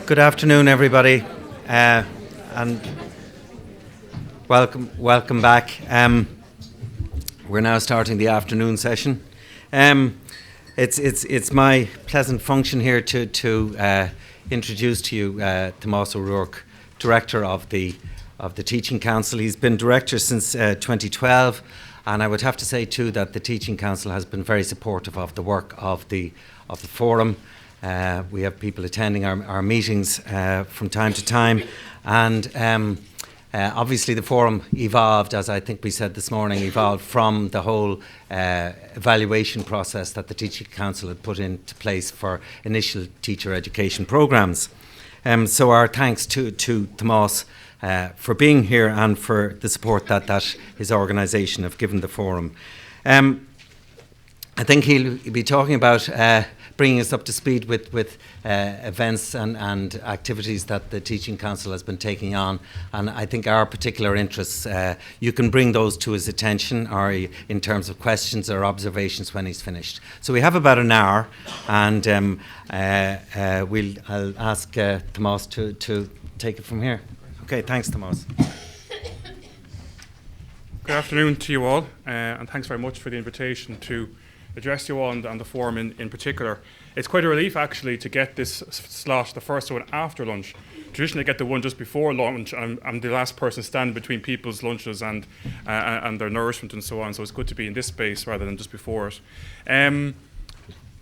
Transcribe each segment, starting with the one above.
Good afternoon, everybody, and welcome back. We're now starting the afternoon session. It's my pleasant function here to introduce to you Tomás O'Rourke, Director of the Teaching Council. He's been Director since 2012, and I would have to say too that the Teaching Council has been very supportive of the work of the Forum. We have people attending our meetings from time to time, and obviously the Forum evolved, as I think we said this morning, evolved from the whole evaluation process that the Teaching Council had put into place for initial teacher education programmes. So our thanks to Tomás for being here and for the support that his organisation have given the Forum. I think he'll be talking about bringing us up to speed with events and activities that the Teaching Council has been taking on, and I think our particular interests, you can bring those to his attention or in terms of questions or observations when he's finished. So we have about an hour, and I'll ask Tomás to take it from here. Okay, thanks, Tomás. Good afternoon to you all, and thanks very much for the invitation to address you all on the forum in particular. It's quite a relief actually to get this slot, the first one after lunch. Traditionally I get the one just before lunch, and I'm the last person standing between people's lunches and their nourishment and so on, so it's good to be in this space rather than just before it.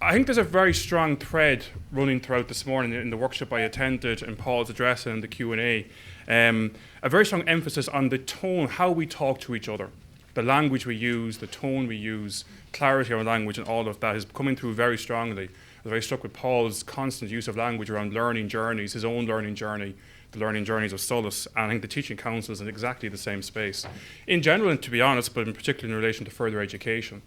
I think there's a very strong thread running throughout this morning in the workshop I attended, in Paul's address and in the Q&A. A very strong emphasis on the tone, how we talk to each other. The language we use, the tone we use, clarity of language, and all of that is coming through very strongly. I was very struck with Paul's constant use of language around learning journeys, his own learning journey, the learning journeys of Solus, and I think the Teaching Council is in exactly the same space. In general, and to be honest, but in particular in relation to further education.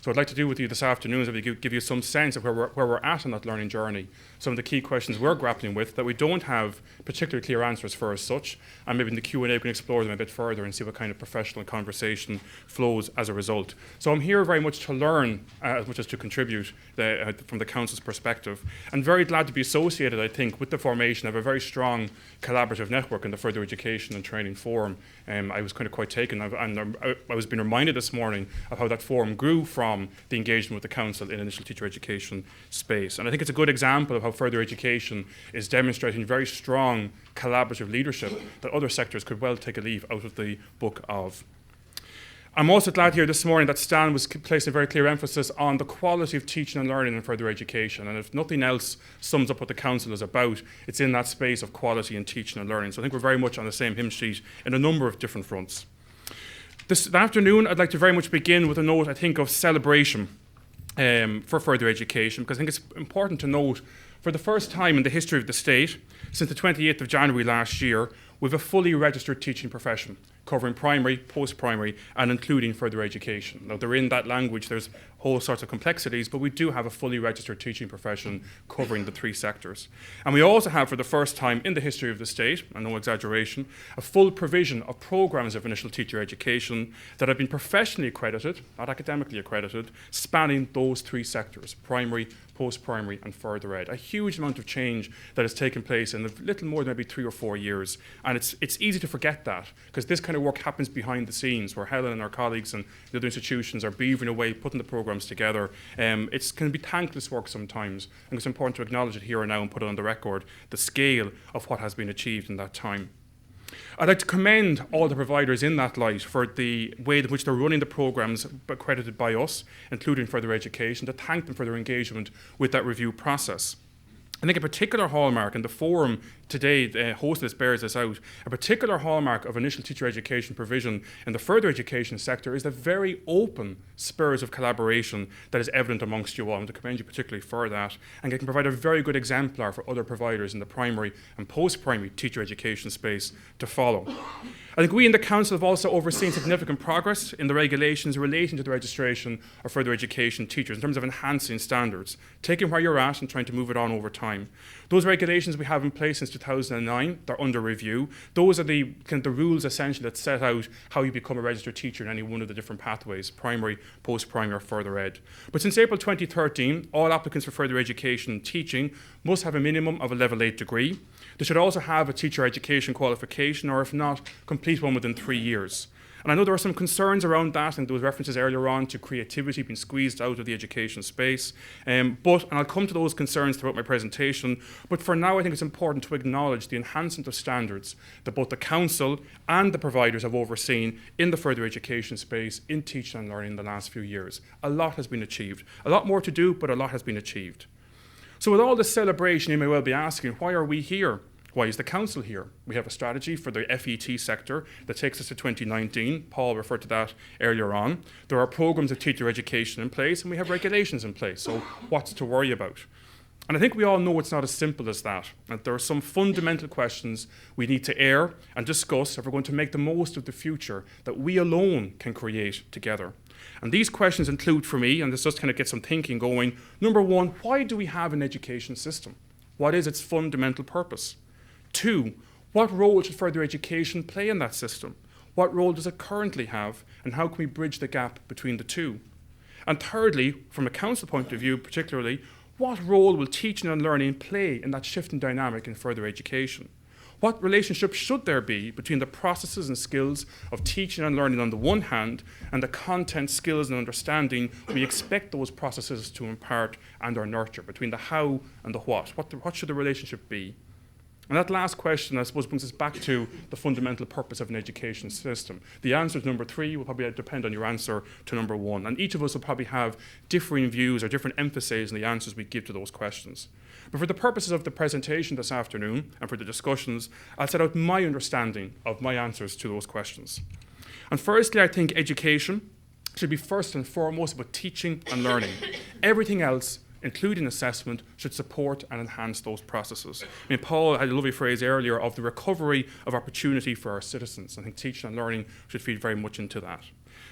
So what I'd like to do with you this afternoon is give you some sense of where we're at on that learning journey, some of the key questions we're grappling with that we don't have particularly clear answers for as such, and maybe in the Q&A we can explore them a bit further and see what kind of professional conversation flows as a result. So I'm here very much to learn as much as to contribute from the Council's perspective, and very glad to be associated, I think, with the formation of a very strong collaborative network in the Further Education and Training Forum. I was kind of quite taken, and I was being reminded this morning of how that forum grew from the engagement with the Council in initial teacher education space. And I think it's a good example of how further education is demonstrating very strong collaborative leadership that other sectors could well take a leaf out of the book of. I'm also glad here this morning that Stan was placing a very clear emphasis on the quality of teaching and learning in further education. And if nothing else sums up what the Council is about, it's in that space of quality in teaching and learning. So I think we're very much on the same hymn sheet in a number of different fronts. This afternoon, I'd like to very much begin with a note, I think, of celebration for further education, because I think it's important to note, for the first time in the history of the state, since the 28th of January last year, we have a fully registered teaching profession, covering primary, post-primary, and including further education. Now, in that language, there's whole sorts of complexities, but we do have a fully registered teaching profession covering the three sectors. And we also have, for the first time in the history of the state, and no exaggeration, a full provision of programs of initial teacher education that have been professionally accredited, not academically accredited, spanning those three sectors: primary, post-primary, and further ed. A huge amount of change that has taken place in a little more than maybe 3 or 4 years. And it's easy to forget that, because this kind of work happens behind the scenes, where Helen and our colleagues and the other institutions are beavering away, putting the programs together. It can be thankless work sometimes, and it's important to acknowledge it here and now and put it on the record, the scale of what has been achieved in that time. I'd like to commend all the providers in that light for the way in which they're running the programmes accredited by us, including further education, to thank them for their engagement with that review process. I think a particular hallmark, and the forum today hosted this bears this out, a particular hallmark of initial teacher education provision in the further education sector is the very open spirit of collaboration that is evident amongst you all. I want to commend you particularly for that, and it can provide a very good exemplar for other providers in the primary and post-primary teacher education space to follow. I think we in the Council have also overseen significant progress in the regulations relating to the registration of further education teachers in terms of enhancing standards, taking where you're at and trying to move it on over time. Those regulations we have in place since 2009, they're under review. Those are the rules essentially that set out how you become a registered teacher in any one of the different pathways: primary, post-primary, or further ed. But since April 2013, all applicants for further education teaching must have a minimum of a level 8 degree. They should also have a teacher education qualification, or if not, complete one within 3 years. And I know there are some concerns around that, and there was references earlier on to creativity being squeezed out of the education space. And I'll come to those concerns throughout my presentation, but for now I think it's important to acknowledge the enhancement of standards that both the Council and the providers have overseen in the further education space in teaching and learning in the last few years. A lot has been achieved. A lot more to do, but a lot has been achieved. So with all this celebration, you may well be asking, why are we here? Why is the Council here? We have a strategy for the FET sector that takes us to 2019. Paul referred to that earlier on. There are programs of teacher education in place, and we have regulations in place. So what's to worry about? And I think we all know it's not as simple as that. That there are some fundamental questions we need to air and discuss if we're going to make the most of the future that we alone can create together. And these questions include, for me, and this just kind of gets some thinking going, number one, why do we have an education system? What is its fundamental purpose? 2, what role should further education play in that system? What role does it currently have, and how can we bridge the gap between the two? And thirdly, from a Council point of view particularly, what role will teaching and learning play in that shifting dynamic in further education? What relationship should there be between the processes and skills of teaching and learning on the one hand, and the content, skills and understanding we expect those processes to impart and or nurture, between the how and the what? What should the relationship be? And that last question, I suppose, brings us back to the fundamental purpose of an education system. The answer to number 3 will probably depend on your answer to number 1. And each of us will probably have differing views or different emphases in the answers we give to those questions. But for the purposes of the presentation this afternoon and for the discussions, I'll set out my understanding of my answers to those questions. And firstly, I think education should be first and foremost about teaching and learning. Everything else, including assessment, should support and enhance those processes. I mean, Paul had a lovely phrase earlier of the recovery of opportunity for our citizens. I think teaching and learning should feed very much into that.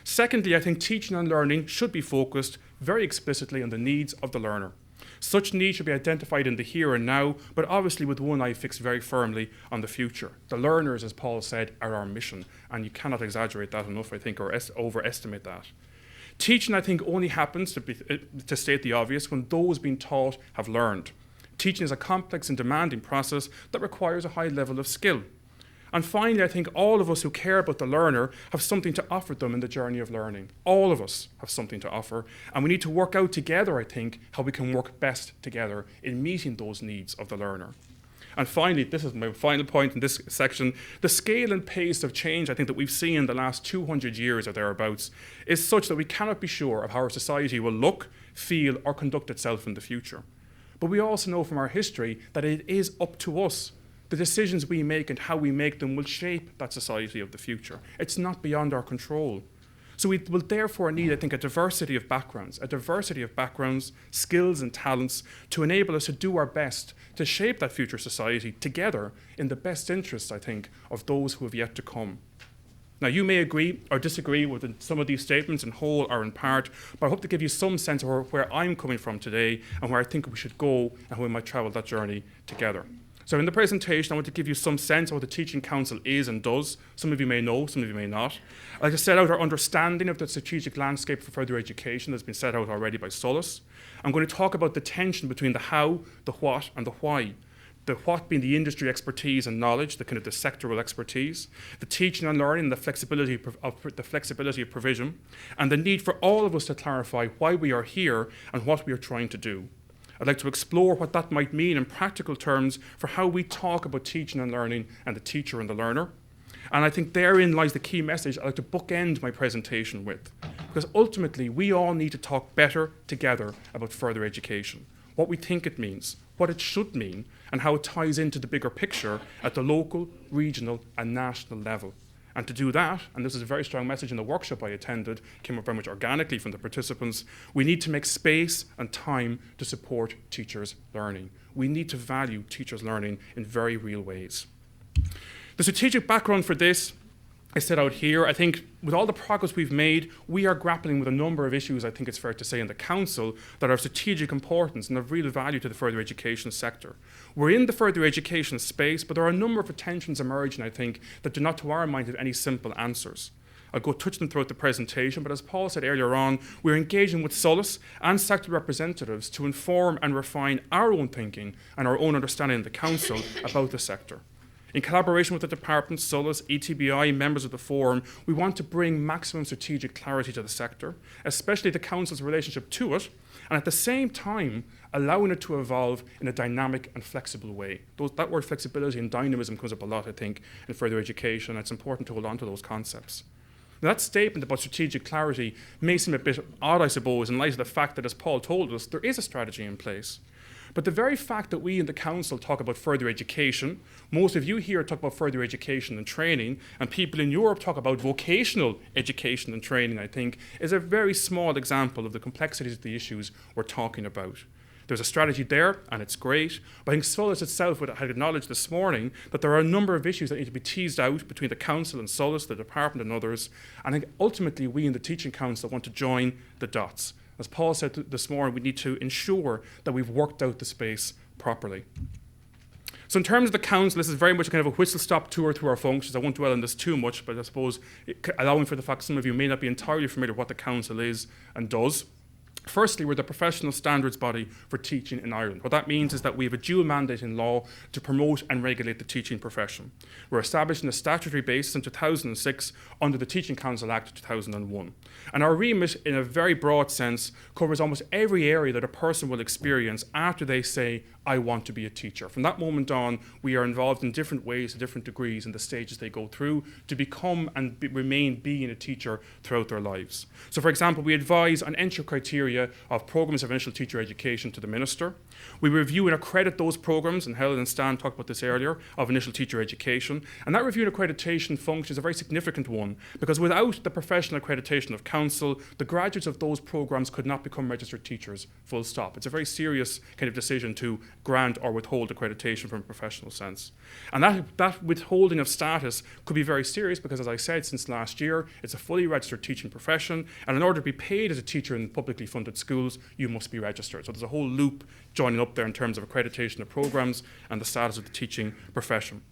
Secondly, I think teaching and learning should be focused very explicitly on the needs of the learner. Such needs should be identified in the here and now, but obviously with one eye fixed very firmly on the future. The learners, as Paul said, are our mission, and you cannot exaggerate that enough, I think, or overestimate that. Teaching, I think, only happens, to state the obvious, when those being taught have learned. Teaching is a complex and demanding process that requires a high level of skill. And finally, I think all of us who care about the learner have something to offer them in the journey of learning. All of us have something to offer, and we need to work out together, I think, how we can work best together in meeting those needs of the learner. And finally, this is my final point in this section, the scale and pace of change I think that we've seen in the last 200 years or thereabouts is such that we cannot be sure of how our society will look, feel, or conduct itself in the future. But we also know from our history that it is up to us. The decisions we make and how we make them will shape that society of the future. It's not beyond our control. So we will therefore need, I think, a diversity of backgrounds, skills and talents to enable us to do our best to shape that future society together in the best interests, I think, of those who have yet to come. Now, you may agree or disagree with some of these statements in whole or in part, but I hope to give you some sense of where I'm coming from today and where I think we should go and how we might travel that journey together. So in the presentation, I want to give you some sense of what the Teaching Council is and does. Some of you may know, some of you may not. I'd like to set out our understanding of the strategic landscape for further education that's been set out already by Solus. I'm going to talk about the tension between the how, the what, and the why. The what being the industry expertise and knowledge, the kind of the sectoral expertise, the teaching and learning, the flexibility of provision, and the need for all of us to clarify why we are here and what we are trying to do. I'd like to explore what that might mean in practical terms for how we talk about teaching and learning and the teacher and the learner. And I think therein lies the key message I'd like to bookend my presentation with. Because ultimately, we all need to talk better together about further education. What we think it means, what it should mean, and how it ties into the bigger picture at the local, regional, and national level. And to do that, and this is a very strong message in the workshop I attended, came up very much organically from the participants, we need to make space and time to support teachers' learning. We need to value teachers' learning in very real ways. The strategic background for this is set out here. I think with all the progress we've made, we are grappling with a number of issues, I think it's fair to say, in the Council that are of strategic importance and of real value to the further education sector. We're in the further education space, but there are a number of tensions emerging, I think, that do not, to our mind, have any simple answers. I'll go touch them throughout the presentation, but as Paul said earlier on, we're engaging with SOLAS and sector representatives to inform and refine our own thinking and our own understanding of the Council about the sector. In collaboration with the department, SOLAS, ETBI, members of the Forum, we want to bring maximum strategic clarity to the sector, especially the Council's relationship to it, and at the same time, allowing it to evolve in a dynamic and flexible way. That word flexibility and dynamism comes up a lot, I think, in further education, and it's important to hold on to those concepts. Now, that statement about strategic clarity may seem a bit odd, I suppose, in light of the fact that, as Paul told us, there is a strategy in place. But the very fact that we in the Council talk about further education, most of you here talk about further education and training, and people in Europe talk about vocational education and training, I think, is a very small example of the complexities of the issues we're talking about. There's a strategy there, and it's great, but I think SOLAS itself had acknowledged this morning that there are a number of issues that need to be teased out between the Council and SOLAS, the department and others, and I think ultimately we in the Teaching Council want to join the dots. As Paul said this morning, we need to ensure that we've worked out the space properly. So in terms of the Council, this is very much kind of a whistle-stop tour through our functions. I won't dwell on this too much, but I suppose allowing for the fact some of you may not be entirely familiar with what the Council is and does. Firstly, we're the professional standards body for teaching in Ireland. What that means is that we have a dual mandate in law to promote and regulate the teaching profession. We're established on a statutory basis in 2006 under the Teaching Council Act of 2001. And our remit, in a very broad sense, covers almost every area that a person will experience after they say, I want to be a teacher. From that moment on, we are involved in different ways, to different degrees, in the stages they go through to become and remain being a teacher throughout their lives. So, for example, we advise on entry criteria of programmes of initial teacher education to the Minister. We review and accredit those programmes, and Helen and Stan talked about this earlier, of initial teacher education. And that review and accreditation function is a very significant one, because without the professional accreditation of Council, the graduates of those programmes could not become registered teachers, full stop. It's a very serious kind of decision to grant or withhold accreditation from a professional sense. And that withholding of status could be very serious because, as I said, since last year, it's a fully registered teaching profession, and in order to be paid as a teacher in publicly funded schools, you must be registered. So there's a whole loop joining up there in terms of accreditation of programmes and the status of the teaching profession.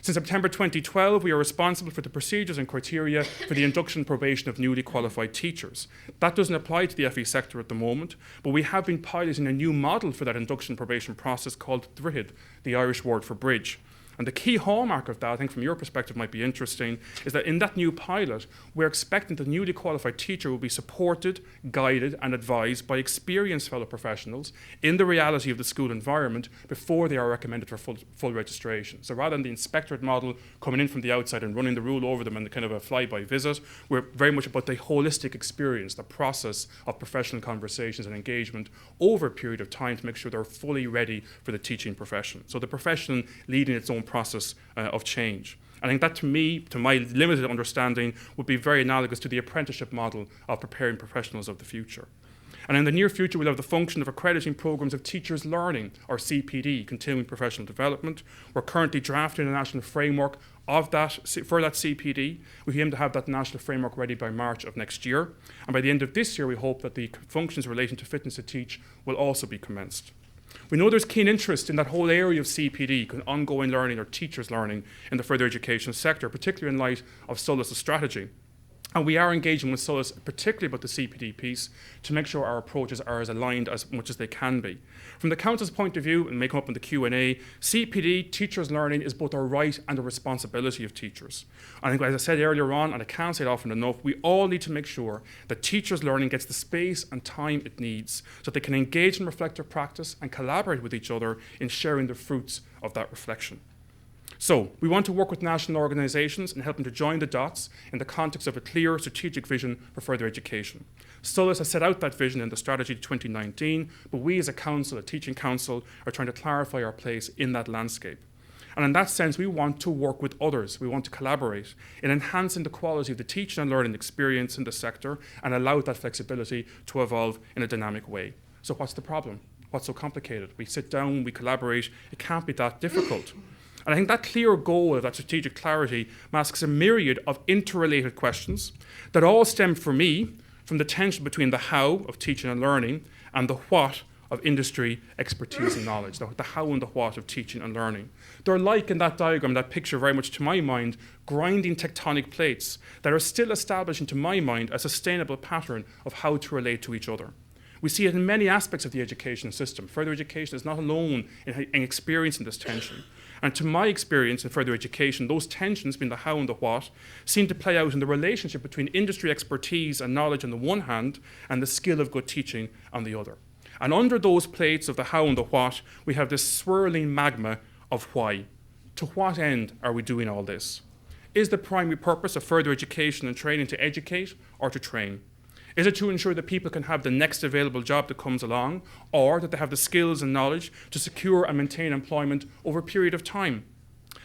Since September 2012, we are responsible for the procedures and criteria for the induction and probation of newly qualified teachers. That doesn't apply to the FE sector at the moment, but we have been piloting a new model for that induction and probation process called DRID, the Irish word for bridge. And the key hallmark of that, I think from your perspective might be interesting, is that in that new pilot, we're expecting the newly qualified teacher will be supported, guided and advised by experienced fellow professionals in the reality of the school environment before they are recommended for full registration. So rather than the inspectorate model coming in from the outside and running the rule over them and kind of a fly-by visit, we're very much about the holistic experience, the process of professional conversations and engagement over a period of time to make sure they're fully ready for the teaching profession. So the profession leading its own process of change. I think that, to me, to my limited understanding, would be very analogous to the apprenticeship model of preparing professionals of the future. And in the near future, we'll have the function of accrediting programmes of teachers' learning, or CPD, continuing professional development. We're currently drafting a national framework of that for that CPD. We aim to have that national framework ready by March of next year. And by the end of this year, we hope that the functions relating to fitness to teach will also be commenced. We know there's keen interest in that whole area of CPD, ongoing learning or teachers' learning in the further education sector, particularly in light of SOLAS' strategy. And we are engaging with SOLAS, particularly about the CPD piece, to make sure our approaches are as aligned as much as they can be. From the Council's point of view, and may come up in the Q&A, CPD, teachers' learning, is both a right and a responsibility of teachers. I think, as I said earlier on, and I can't say it often enough, we all need to make sure that teachers' learning gets the space and time it needs so that they can engage in reflective practice and collaborate with each other in sharing the fruits of that reflection. So, we want to work with national organisations and help them to join the dots in the context of a clear strategic vision for further education. SOLAS has set out that vision in the strategy 2019, but we as a council, a teaching council, are trying to clarify our place in that landscape. And in that sense, we want to work with others. We want to collaborate in enhancing the quality of the teaching and learning experience in the sector and allow that flexibility to evolve in a dynamic way. So what's the problem? What's so complicated? We sit down, we collaborate. It can't be that difficult. And I think that clear goal of that strategic clarity masks a myriad of interrelated questions that all stem for me from the tension between the how of teaching and learning and the what of industry, expertise and knowledge, the how and the what of teaching and learning. They're like in that diagram, that picture very much to my mind, grinding tectonic plates that are still establishing to my mind a sustainable pattern of how to relate to each other. We see it in many aspects of the education system. Further education is not alone in experiencing this tension. And to my experience in further education, those tensions, being the how and the what, seem to play out in the relationship between industry expertise and knowledge on the one hand, and the skill of good teaching on the other. And under those plates of the how and the what, we have this swirling magma of why. To what end are we doing all this? Is the primary purpose of further education and training to educate or to train? Is it to ensure that people can have the next available job that comes along, or that they have the skills and knowledge to secure and maintain employment over a period of time?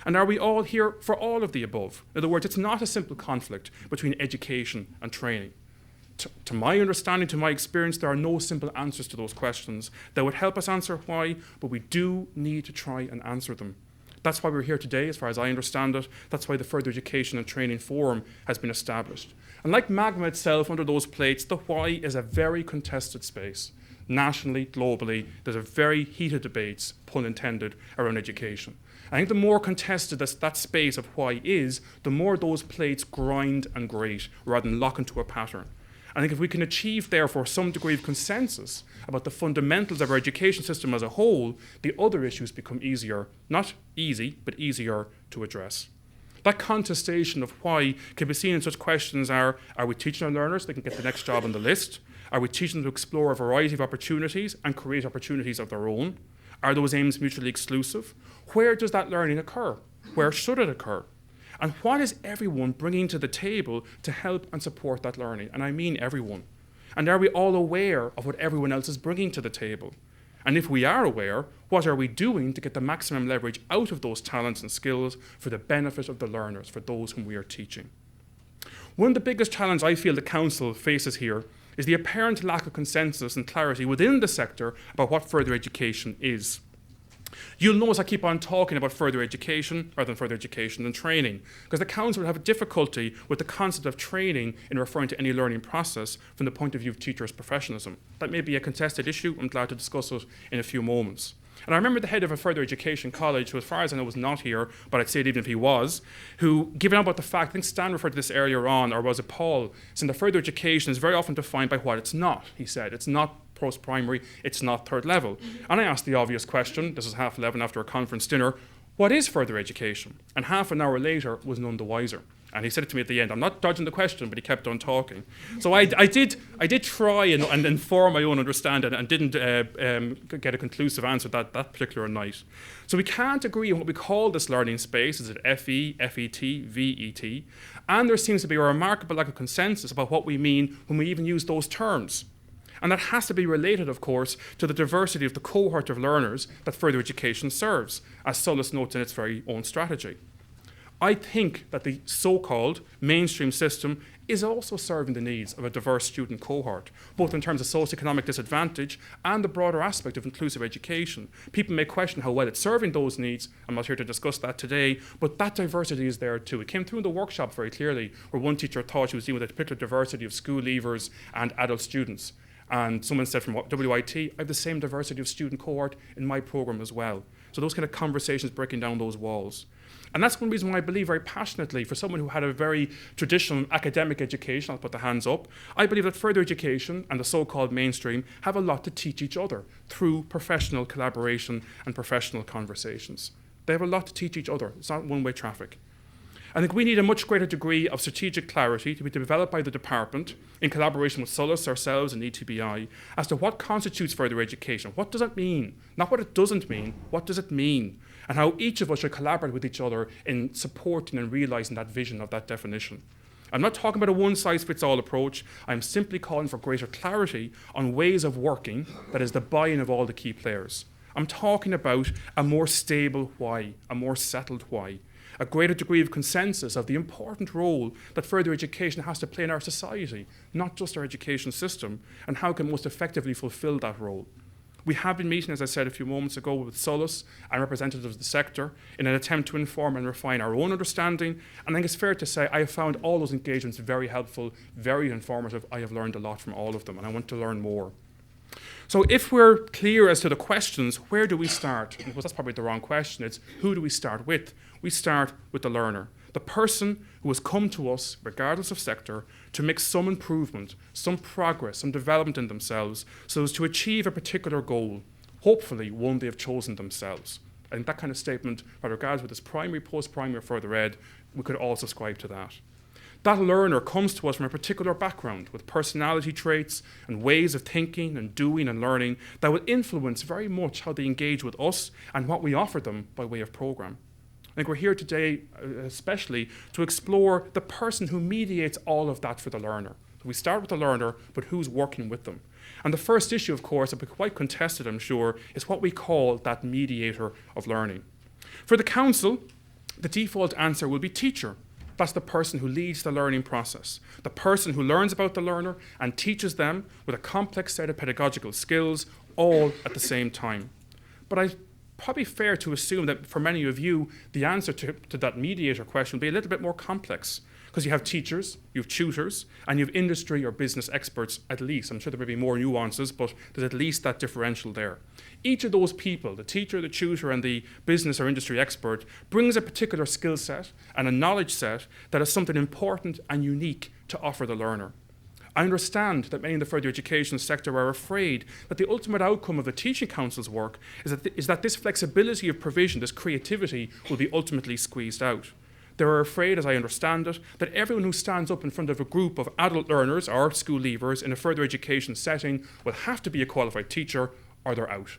And are we all here for all of the above? In other words, it's not a simple conflict between education and training. To my understanding, to my experience, there are no simple answers to those questions that would help us answer why, but we do need to try and answer them. That's why we're here today, as far as I understand it. That's why the Further Education and Training Forum has been established. And like magma itself, under those plates, the why is a very contested space. Nationally, globally, there's a very heated debates, pun intended, around education. I think the more contested that space of why is, the more those plates grind and grate, rather than lock into a pattern. I think if we can achieve, therefore, some degree of consensus about the fundamentals of our education system as a whole, the other issues become easier, not easy, but easier to address. That contestation of why can be seen in such questions are we teaching our learners they can get the next job on the list? Are we teaching them to explore a variety of opportunities and create opportunities of their own? Are those aims mutually exclusive? Where does that learning occur? Where should it occur? And what is everyone bringing to the table to help and support that learning? And I mean everyone. And are we all aware of what everyone else is bringing to the table? And if we are aware, what are we doing to get the maximum leverage out of those talents and skills for the benefit of the learners, for those whom we are teaching? One of the biggest challenges I feel the Council faces here is the apparent lack of consensus and clarity within the sector about what further education is. You'll notice I keep on talking about further education rather than further education and training, because the Council will have a difficulty with the concept of training in referring to any learning process from the point of view of teachers' professionalism. That may be a contested issue. I'm glad to discuss it in a few moments. And I remember the head of a further education college, who as far as I know was not here, but I'd say it even if he was, who, given out about the fact, I think Stan referred to this earlier on, or was it Paul, saying that further education is very often defined by what it's not, he said. It's not post-primary, it's not third level. And I asked the obvious question, this is 11:30 after a conference dinner, what is further education? And half an hour later was none the wiser. And he said it to me at the end. I'm not dodging the question, but he kept on talking. So I did try and inform my own understanding and didn't get a conclusive answer that particular night. So we can't agree on what we call this learning space. Is it FE, FET, VET? And there seems to be a remarkable lack of consensus about what we mean when we even use those terms. And that has to be related, of course, to the diversity of the cohort of learners that further education serves, as Solus notes in its very own strategy. I think that the so-called mainstream system is also serving the needs of a diverse student cohort, both in terms of socioeconomic disadvantage and the broader aspect of inclusive education. People may question how well it's serving those needs. I'm not here to discuss that today, but that diversity is there too. It came through in the workshop very clearly, where one teacher thought she was dealing with a particular diversity of school leavers and adult students. And someone said from WIT, I have the same diversity of student cohort in my program as well. So those kind of conversations breaking down those walls. And that's one reason why I believe very passionately, for someone who had a very traditional academic education, I'll put the hands up, I believe that further education and the so-called mainstream have a lot to teach each other through professional collaboration and professional conversations. They have a lot to teach each other. It's not one-way traffic. I think we need a much greater degree of strategic clarity to be developed by the department in collaboration with SOLUS, ourselves and ETBI as to what constitutes further education. What does it mean? Not what it doesn't mean, what does it mean? And how each of us should collaborate with each other in supporting and realising that vision of that definition. I'm not talking about a one-size-fits-all approach. I'm simply calling for greater clarity on ways of working that is the buy-in of all the key players. I'm talking about a more stable why, a more settled why. A greater degree of consensus of the important role that further education has to play in our society, not just our education system, and how it can most effectively fulfil that role. We have been meeting, as I said a few moments ago, with SOLUS and representatives of the sector in an attempt to inform and refine our own understanding, and I think it's fair to say I have found all those engagements very helpful, very informative. I have learned a lot from all of them, and I want to learn more. So if we're clear as to the questions, where do we start? Well, that's probably the wrong question. It's who do we start with? We start with the learner, the person who has come to us, regardless of sector, to make some improvement, some progress, some development in themselves, so as to achieve a particular goal, hopefully one they have chosen themselves. I think that kind of statement, regardless whether it's primary, post-primary, or further ed, we could all subscribe to that. That learner comes to us from a particular background with personality traits and ways of thinking and doing and learning that will influence very much how they engage with us and what we offer them by way of program. I think we're here today especially to explore the person who mediates all of that for the learner. So we start with the learner, but who's working with them? And the first issue, of course, that will be quite contested, I'm sure, is what we call that mediator of learning. For the council, the default answer will be teacher. That's the person who leads the learning process, the person who learns about the learner and teaches them with a complex set of pedagogical skills, all at the same time. But it's probably fair to assume that for many of you, the answer to that mediator question will be a little bit more complex, because you have teachers, you have tutors, and you have industry or business experts at least. I'm sure there may be more nuances, but there's at least that differential there. Each of those people, the teacher, the tutor, and the business or industry expert, brings a particular skill set and a knowledge set that is something important and unique to offer the learner. I understand that many in the further education sector are afraid that the ultimate outcome of the teaching council's work is that this flexibility of provision, this creativity, will be ultimately squeezed out. They're afraid, as I understand it, that everyone who stands up in front of a group of adult learners or school leavers in a further education setting will have to be a qualified teacher or they're out.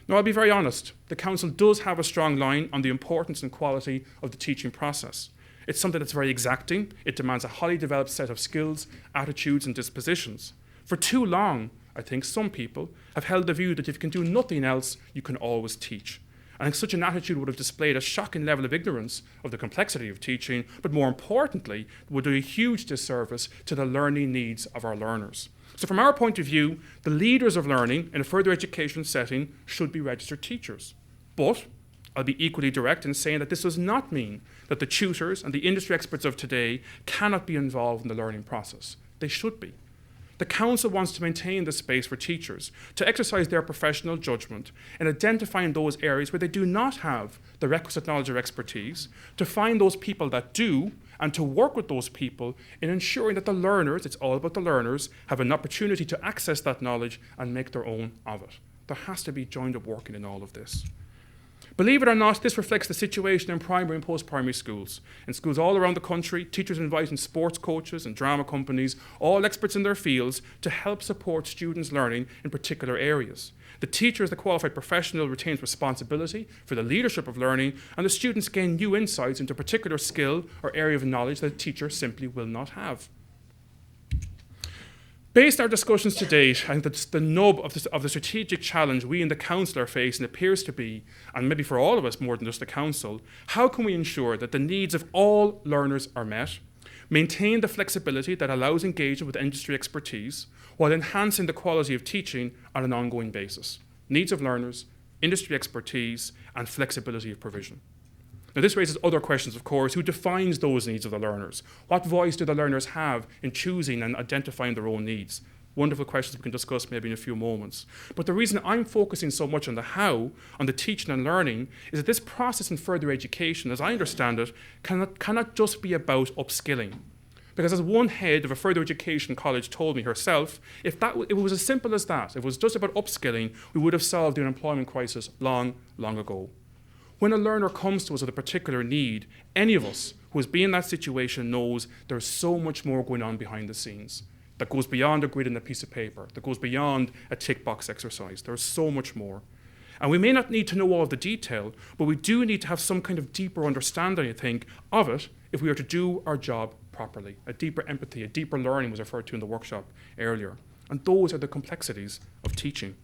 Now, I'll be very honest, the council does have a strong line on the importance and quality of the teaching process. It's something that's very exacting. It demands a highly developed set of skills, attitudes, and dispositions. For too long, I think some people have held the view that if you can do nothing else, you can always teach. I think such an attitude would have displayed a shocking level of ignorance of the complexity of teaching, but more importantly, would do a huge disservice to the learning needs of our learners. So from our point of view, the leaders of learning in a further education setting should be registered teachers. But I'll be equally direct in saying that this does not mean that the tutors and the industry experts of today cannot be involved in the learning process. They should be. The council wants to maintain the space for teachers to exercise their professional judgment in identifying those areas where they do not have the requisite knowledge or expertise, to find those people that do, and to work with those people in ensuring that the learners, it's all about the learners, have an opportunity to access that knowledge and make their own of it. There has to be joined up working in all of this. Believe it or not, this reflects the situation in primary and post-primary schools. In schools all around the country, teachers are inviting sports coaches and drama companies, all experts in their fields, to help support students' learning in particular areas. The teacher, as the qualified professional, retains responsibility for the leadership of learning, and the students gain new insights into a particular skill or area of knowledge that the teacher simply will not have. Based on our discussions to date, I think that the nub of the strategic challenge we in the council are facing appears to be, and maybe for all of us more than just the council, how can we ensure that the needs of all learners are met, maintain the flexibility that allows engagement with industry expertise, while enhancing the quality of teaching on an ongoing basis. Needs of learners, industry expertise, and flexibility of provision. Now, this raises other questions, of course. Who defines those needs of the learners? What voice do the learners have in choosing and identifying their own needs? Wonderful questions we can discuss maybe in a few moments. But the reason I'm focusing so much on the how, on the teaching and learning, is that this process in further education, as I understand it, cannot just be about upskilling. Because as one head of a further education college told me herself, if it was as simple as that, if it was just about upskilling, we would have solved the unemployment crisis long, long ago. When a learner comes to us with a particular need, any of us who has been in that situation knows there's so much more going on behind the scenes that goes beyond a grid and a piece of paper, that goes beyond a tick box exercise. There's so much more. And we may not need to know all of the detail, but we do need to have some kind of deeper understanding, I think, of it if we are to do our job properly. A deeper empathy, a deeper learning was referred to in the workshop earlier. And those are the complexities of teaching.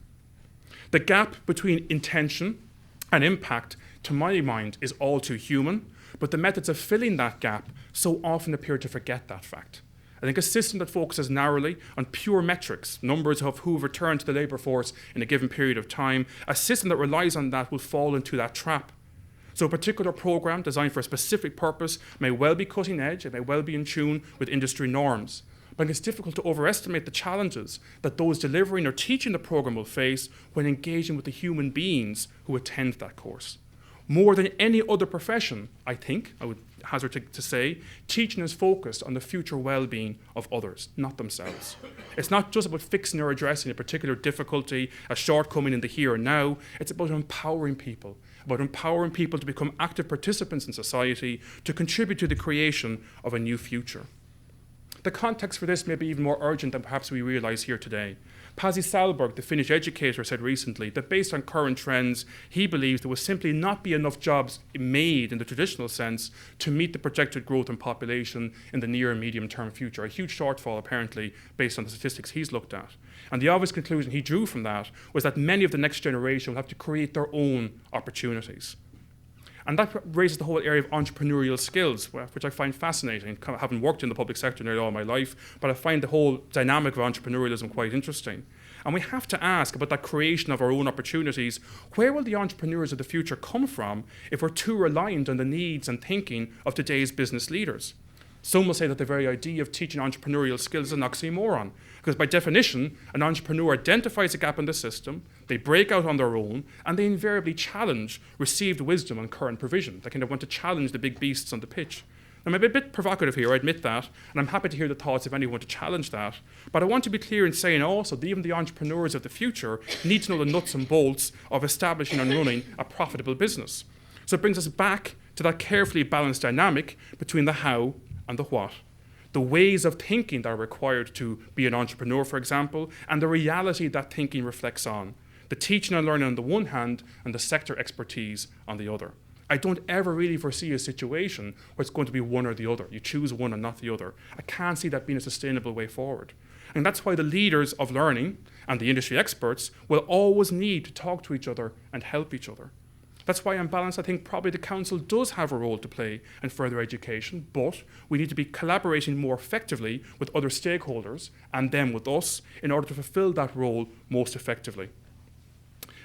The gap between intention and impact, to my mind, is all too human, but the methods of filling that gap so often appear to forget that fact. I think a system that focuses narrowly on pure metrics, numbers of who have returned to the labour force in a given period of time, a system that relies on that will fall into that trap. So a particular programme designed for a specific purpose may well be cutting edge, it may well be in tune with industry norms, But it's difficult to overestimate the challenges that those delivering or teaching the programme will face when engaging with the human beings who attend that course. More than any other profession, I think, I would hazard to say, teaching is focused on the future well-being of others, not themselves. It's not just about fixing or addressing a particular difficulty, a shortcoming in the here and now. It's about empowering people to become active participants in society, to contribute to the creation of a new future. The context for this may be even more urgent than perhaps we realise here today. Pasi Sahlberg, the Finnish educator, said recently that based on current trends, he believes there will simply not be enough jobs made in the traditional sense to meet the projected growth in population in the near and medium term future. A huge shortfall, apparently, based on the statistics he's looked at. And the obvious conclusion he drew from that was that many of the next generation will have to create their own opportunities. And that raises the whole area of entrepreneurial skills, which I find fascinating, having worked in the public sector nearly all my life, but I find the whole dynamic of entrepreneurialism quite interesting. And we have to ask about that creation of our own opportunities. Where will the entrepreneurs of the future come from if we're too reliant on the needs and thinking of today's business leaders? Some will say that the very idea of teaching entrepreneurial skills is an oxymoron, because by definition, an entrepreneur identifies a gap in the system, they break out on their own, and they invariably challenge received wisdom and current provision. They kind of want to challenge the big beasts on the pitch. I'm a bit provocative here, I admit that, and I'm happy to hear the thoughts of anyone to challenge that. But I want to be clear in saying also that even the entrepreneurs of the future need to know the nuts and bolts of establishing and running a profitable business. So it brings us back to that carefully balanced dynamic between the how and the what. The ways of thinking that are required to be an entrepreneur, for example, and the reality that thinking reflects on. The teaching and learning on the one hand, and the sector expertise on the other. I don't ever really foresee a situation where it's going to be one or the other. You choose one and not the other. I can't see that being a sustainable way forward. And that's why the leaders of learning and the industry experts will always need to talk to each other and help each other. That's why, on balance, I think probably the Council does have a role to play in further education, but we need to be collaborating more effectively with other stakeholders and them with us in order to fulfil that role most effectively.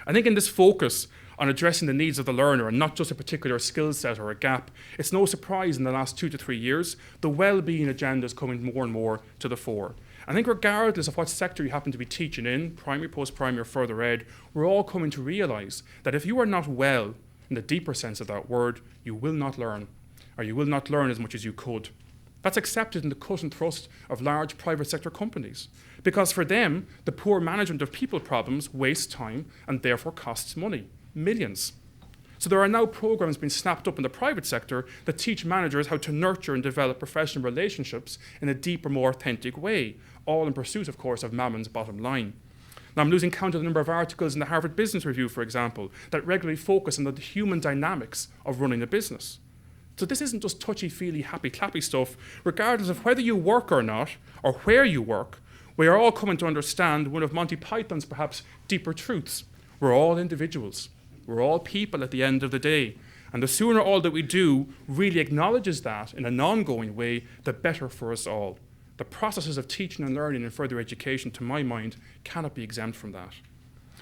I think in this focus on addressing the needs of the learner and not just a particular skill set or a gap, it's no surprise in the last 2 to 3 years, the well-being agenda is coming more and more to the fore. I think regardless of what sector you happen to be teaching in, primary, post-primary or further ed, we're all coming to realise that if you are not well, in the deeper sense of that word, you will not learn, or you will not learn as much as you could. That's accepted in the cut and thrust of large private sector companies, because for them, the poor management of people problems wastes time and therefore costs money, millions. So there are now programs being snapped up in the private sector that teach managers how to nurture and develop professional relationships in a deeper, more authentic way, all in pursuit, of course, of Mammon's bottom line. Now, I'm losing count of the number of articles in the Harvard Business Review, for example, that regularly focus on the human dynamics of running a business. So this isn't just touchy-feely, happy-clappy stuff. Regardless of whether you work or not, or where you work, we are all coming to understand one of Monty Python's perhaps deeper truths. We're all individuals. We're all people at the end of the day. And the sooner all that we do really acknowledges that in an ongoing way, the better for us all. The processes of teaching and learning and further education, to my mind, cannot be exempt from that.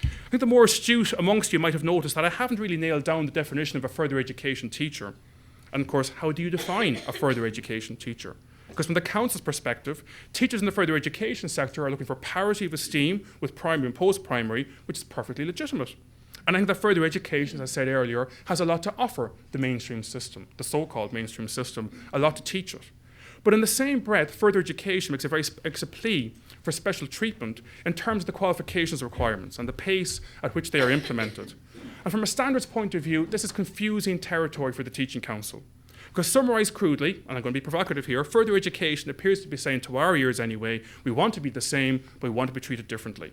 I think the more astute amongst you might have noticed that I haven't really nailed down the definition of a further education teacher. And of course, how do you define a further education teacher? Because from the Council's perspective, teachers in the further education sector are looking for parity of esteem with primary and post-primary, which is perfectly legitimate. And I think that further education, as I said earlier, has a lot to offer the mainstream system, the so-called mainstream system, a lot to teach it. But in the same breath, further education makes a plea for special treatment in terms of the qualifications requirements and the pace at which they are implemented. And from a standards point of view, this is confusing territory for the Teaching Council. Because summarised crudely, and I'm going to be provocative here, further education appears to be saying, to our ears anyway, we want to be the same, but we want to be treated differently.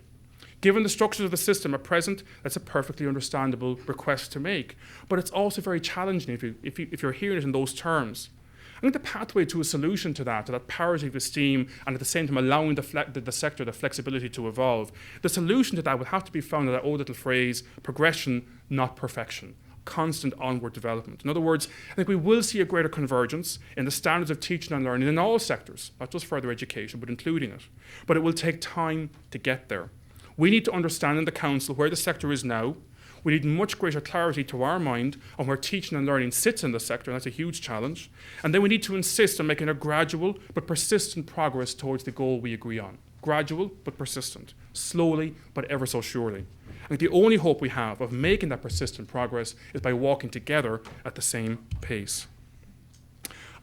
Given the structures of the system at present, that's a perfectly understandable request to make. But it's also very challenging if you're hearing it in those terms. I think the pathway to a solution to that parity of esteem, and at the same time allowing the sector the flexibility to evolve, the solution to that will have to be found in that old little phrase, progression, not perfection. Constant onward development. In other words, I think we will see a greater convergence in the standards of teaching and learning in all sectors, not just further education, but including it. But it will take time to get there. We need to understand in the Council where the sector is now, We need much greater clarity to our mind on where teaching and learning sits in the sector, and that's a huge challenge. And then we need to insist on making a gradual but persistent progress towards the goal we agree on. Gradual but persistent, slowly but ever so surely. I think the only hope we have of making that persistent progress is by walking together at the same pace.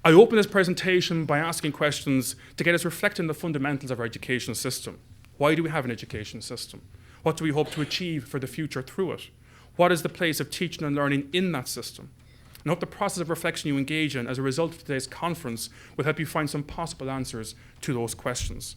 I open this presentation by asking questions to get us reflecting on the fundamentals of our education system. Why do we have an education system? What do we hope to achieve for the future through it? What is the place of teaching and learning in that system? And I hope the process of reflection you engage in as a result of today's conference will help you find some possible answers to those questions.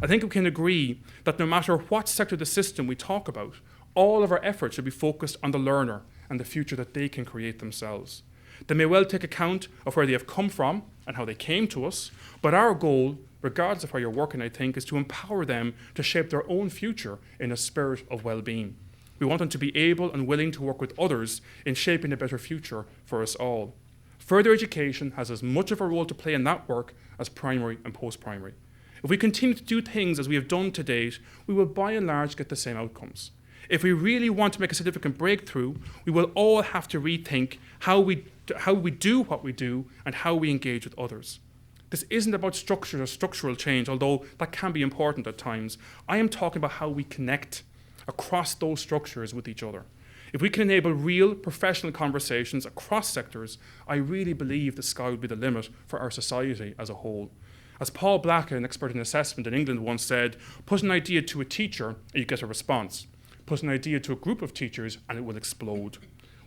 I think we can agree that no matter what sector of the system we talk about, all of our efforts should be focused on the learner and the future that they can create themselves. They may well take account of where they have come from and how they came to us, but our goal, regardless of where you're working, I think, is to empower them to shape their own future in a spirit of well-being. We want them to be able and willing to work with others in shaping a better future for us all. Further education has as much of a role to play in that work as primary and post-primary. If we continue to do things as we have done to date, we will by and large get the same outcomes. If we really want to make a significant breakthrough, we will all have to rethink how we do what we do and how we engage with others. This isn't about structure or structural change, although that can be important at times. I am talking about how we connect across those structures with each other. If we can enable real professional conversations across sectors, I really believe the sky will be the limit for our society as a whole. As Paul Blackett, an expert in assessment in England, once said, put an idea to a teacher and you get a response. Put an idea to a group of teachers and it will explode.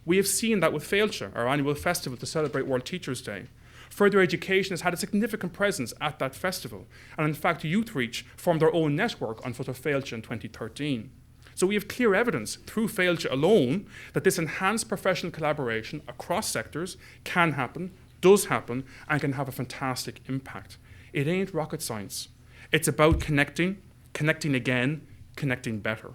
We have seen that with FEILSE, our annual festival to celebrate World Teachers' Day. Further education has had a significant presence at that festival, and in fact YouthReach formed their own network on foot of FEILSE in 2013. So we have clear evidence through FEILSE alone that this enhanced professional collaboration across sectors can happen, does happen, and can have a fantastic impact. It ain't rocket science. It's about connecting again, connecting better.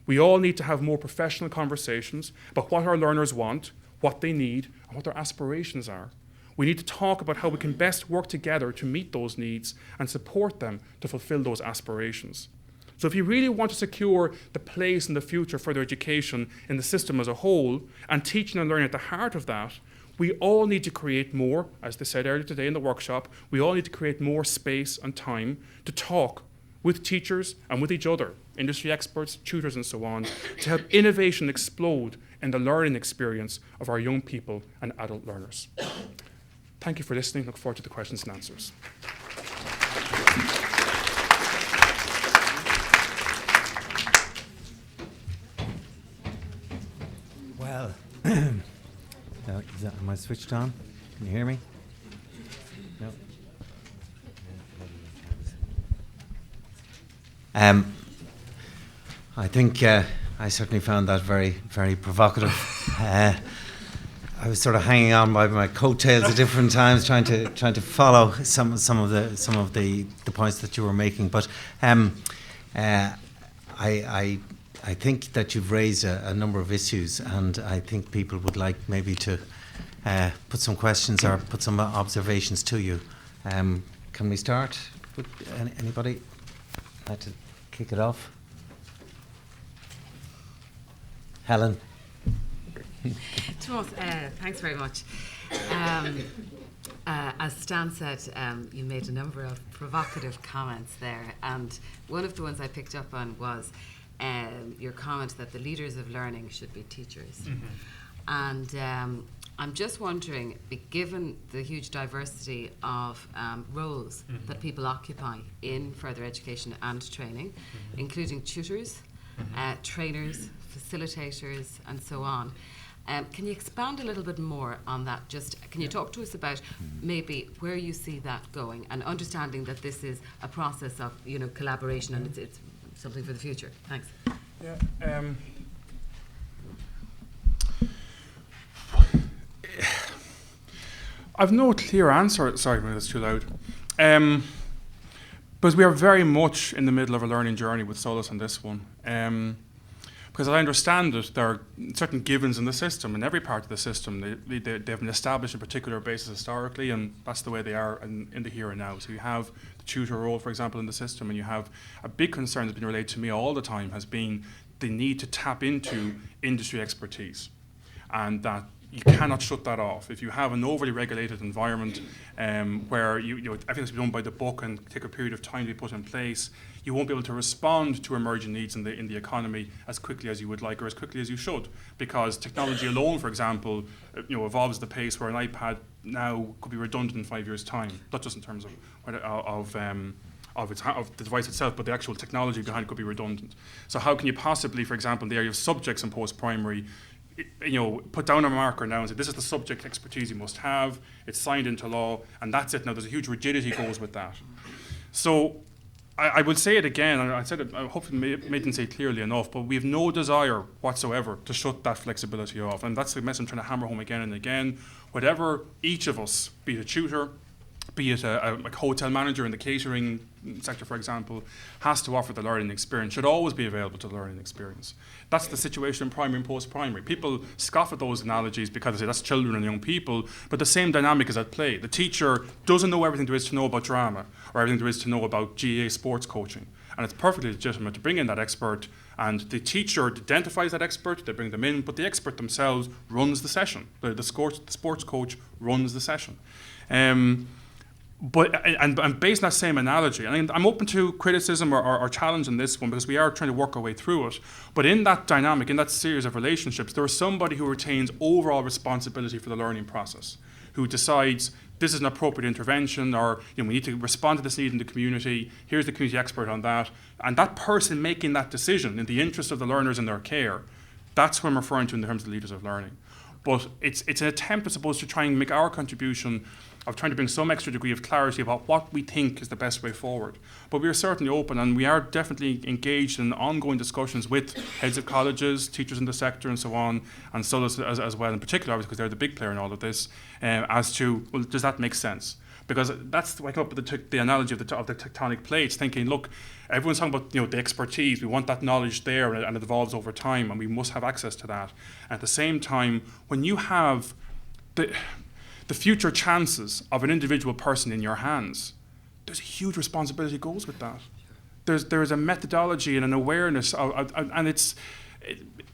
We all need to have more professional conversations about what our learners want, what they need, and what their aspirations are. We need to talk about how we can best work together to meet those needs and support them to fulfill those aspirations. So if you really want to secure the place in the future for further education in the system as a whole, and teaching and learning at the heart of that, we all need to create more, as they said earlier today in the workshop, we all need to create more space and time to talk with teachers and with each other, industry experts, tutors and so on, to help innovation explode in the learning experience of our young people and adult learners. Thank you for listening. Look forward to the questions and answers. Well, am I switched on? Can you hear me? No. I think I certainly found that very, very provocative. I was sort of hanging on by my coattails at different times, trying to follow some of the points that you were making. But I think that you've raised a number of issues, and I think people would like maybe to put some questions or put some observations to you. Can we start? Would anybody like to kick it off? Helen. Thomas, thanks very much. As Stan said, you made a number of provocative comments there, and one of the ones I picked up on was your comment that the leaders of learning should be teachers. Mm-hmm. And I'm just wondering, given the huge diversity of roles mm-hmm. that people occupy in further education and training, mm-hmm. including tutors, mm-hmm. Trainers, facilitators, and so on. Can you expand a little bit more on that? Just can you talk to us about maybe where you see that going, and understanding that this is a process of collaboration and it's something for the future. Thanks. Yeah. I've no clear answer. Sorry, that's too loud. But we are very much in the middle of a learning journey with Solus on this one. Because as I understand it, there are certain givens in the system, in every part of the system. They've been established on a particular basis historically, and that's the way they are in the here and now. So you have the tutor role, for example, in the system, and you have a big concern that's been relayed to me all the time has been the need to tap into industry expertise, and that you cannot shut that off. If you have an overly regulated environment where everything has to be done by the book and take a period of time to be put in place, you won't be able to respond to emerging needs in the economy as quickly as you would like or as quickly as you should, because technology alone, for example, evolves at the pace where an iPad now could be redundant in 5 years' time, not just in terms of the device itself, but the actual technology behind it could be redundant. So how can you possibly, for example, in the area of subjects in post-primary, put down a marker now and say, this is the subject expertise you must have, it's signed into law, and that's it now. There's a huge rigidity goes with that. So I will say it again, and I said it, I hopefully didn't say it clearly enough, but we have no desire whatsoever to shut that flexibility off. And that's the message I'm trying to hammer home again and again. Whatever each of us, be it a tutor, be it a hotel manager in the catering sector, for example, has to offer the learning experience, should always be available to the learning experience. That's the situation in primary and post-primary. People scoff at those analogies because they say that's children and young people, but the same dynamic is at play. The teacher doesn't know everything there is to know about drama or everything there is to know about GA sports coaching. And it's perfectly legitimate to bring in that expert, and the teacher identifies that expert, they bring them in, but the expert themselves runs the session. The sports coach runs the session. But based on that same analogy, and I'm open to criticism or challenge in this one because we are trying to work our way through it. But in that dynamic, in that series of relationships, there is somebody who retains overall responsibility for the learning process, who decides this is an appropriate intervention, or we need to respond to this need in the community. Here's the community expert on that, and that person making that decision in the interest of the learners and their care. That's what I'm referring to in terms of the leaders of learning. But it's an attempt, I suppose, to try and make our contribution of trying to bring some extra degree of clarity about what we think is the best way forward. But we are certainly open, and we are definitely engaged in ongoing discussions with heads of colleges, teachers in the sector and so on, and so as well in particular, because they're the big player in all of this, as to, well, does that make sense? Because that's why I come up with the analogy of the tectonic plates, thinking, look, everyone's talking about the expertise. We want that knowledge there, and it evolves over time, and we must have access to that. At the same time, when you have the future chances of an individual person in your hands, there's a huge responsibility that goes with that. There's a methodology and an awareness and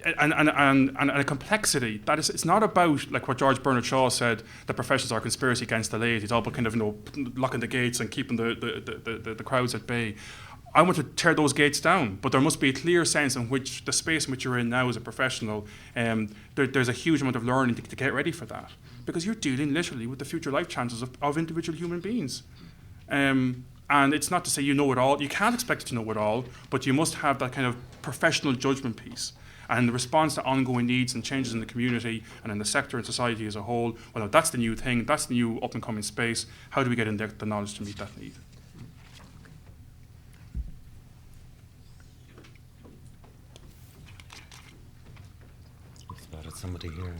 a complexity that it's not about, like what George Bernard Shaw said, the professions are a conspiracy against the laity. It's all about kind of locking the gates and keeping the crowds at bay. I want to tear those gates down, but there must be a clear sense in which the space in which you're in now as a professional, there's a huge amount of learning to get ready for that, because you're dealing literally with the future life chances of individual human beings. And it's not to say you know it all. You can't expect to know it all, but you must have that kind of professional judgment piece and the response to ongoing needs and changes in the community and in the sector and society as a whole. Well, that's the new thing. That's the new up-and-coming space. How do we get in there the knowledge to meet that need? Somebody here.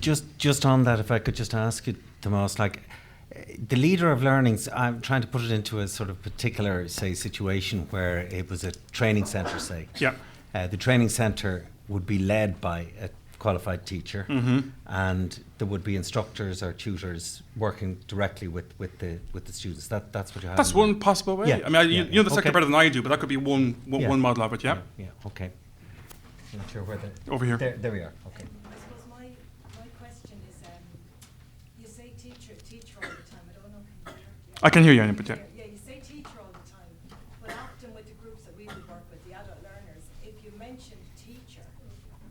Just on that, if I could just ask you, Tomas, like the leader of learnings, I'm trying to put it into a sort of particular, say, situation where it was a training centre, say. Yeah. The training centre would be led by a qualified teacher, and there would be instructors or tutors working directly with the students. That's what you have. That's one possible way. Yeah. I mean, you know the sector better than I do, but that could be one model of it. Yeah. Yeah. Okay. I'm not sure where over here. There we are. Okay. I suppose my question is, you say teacher all the time. I don't know if you hear. I can hear you, Annie, but yeah. Yeah, you say teacher all the time, but often with the groups that we would work with, the adult learners, if you mention teacher,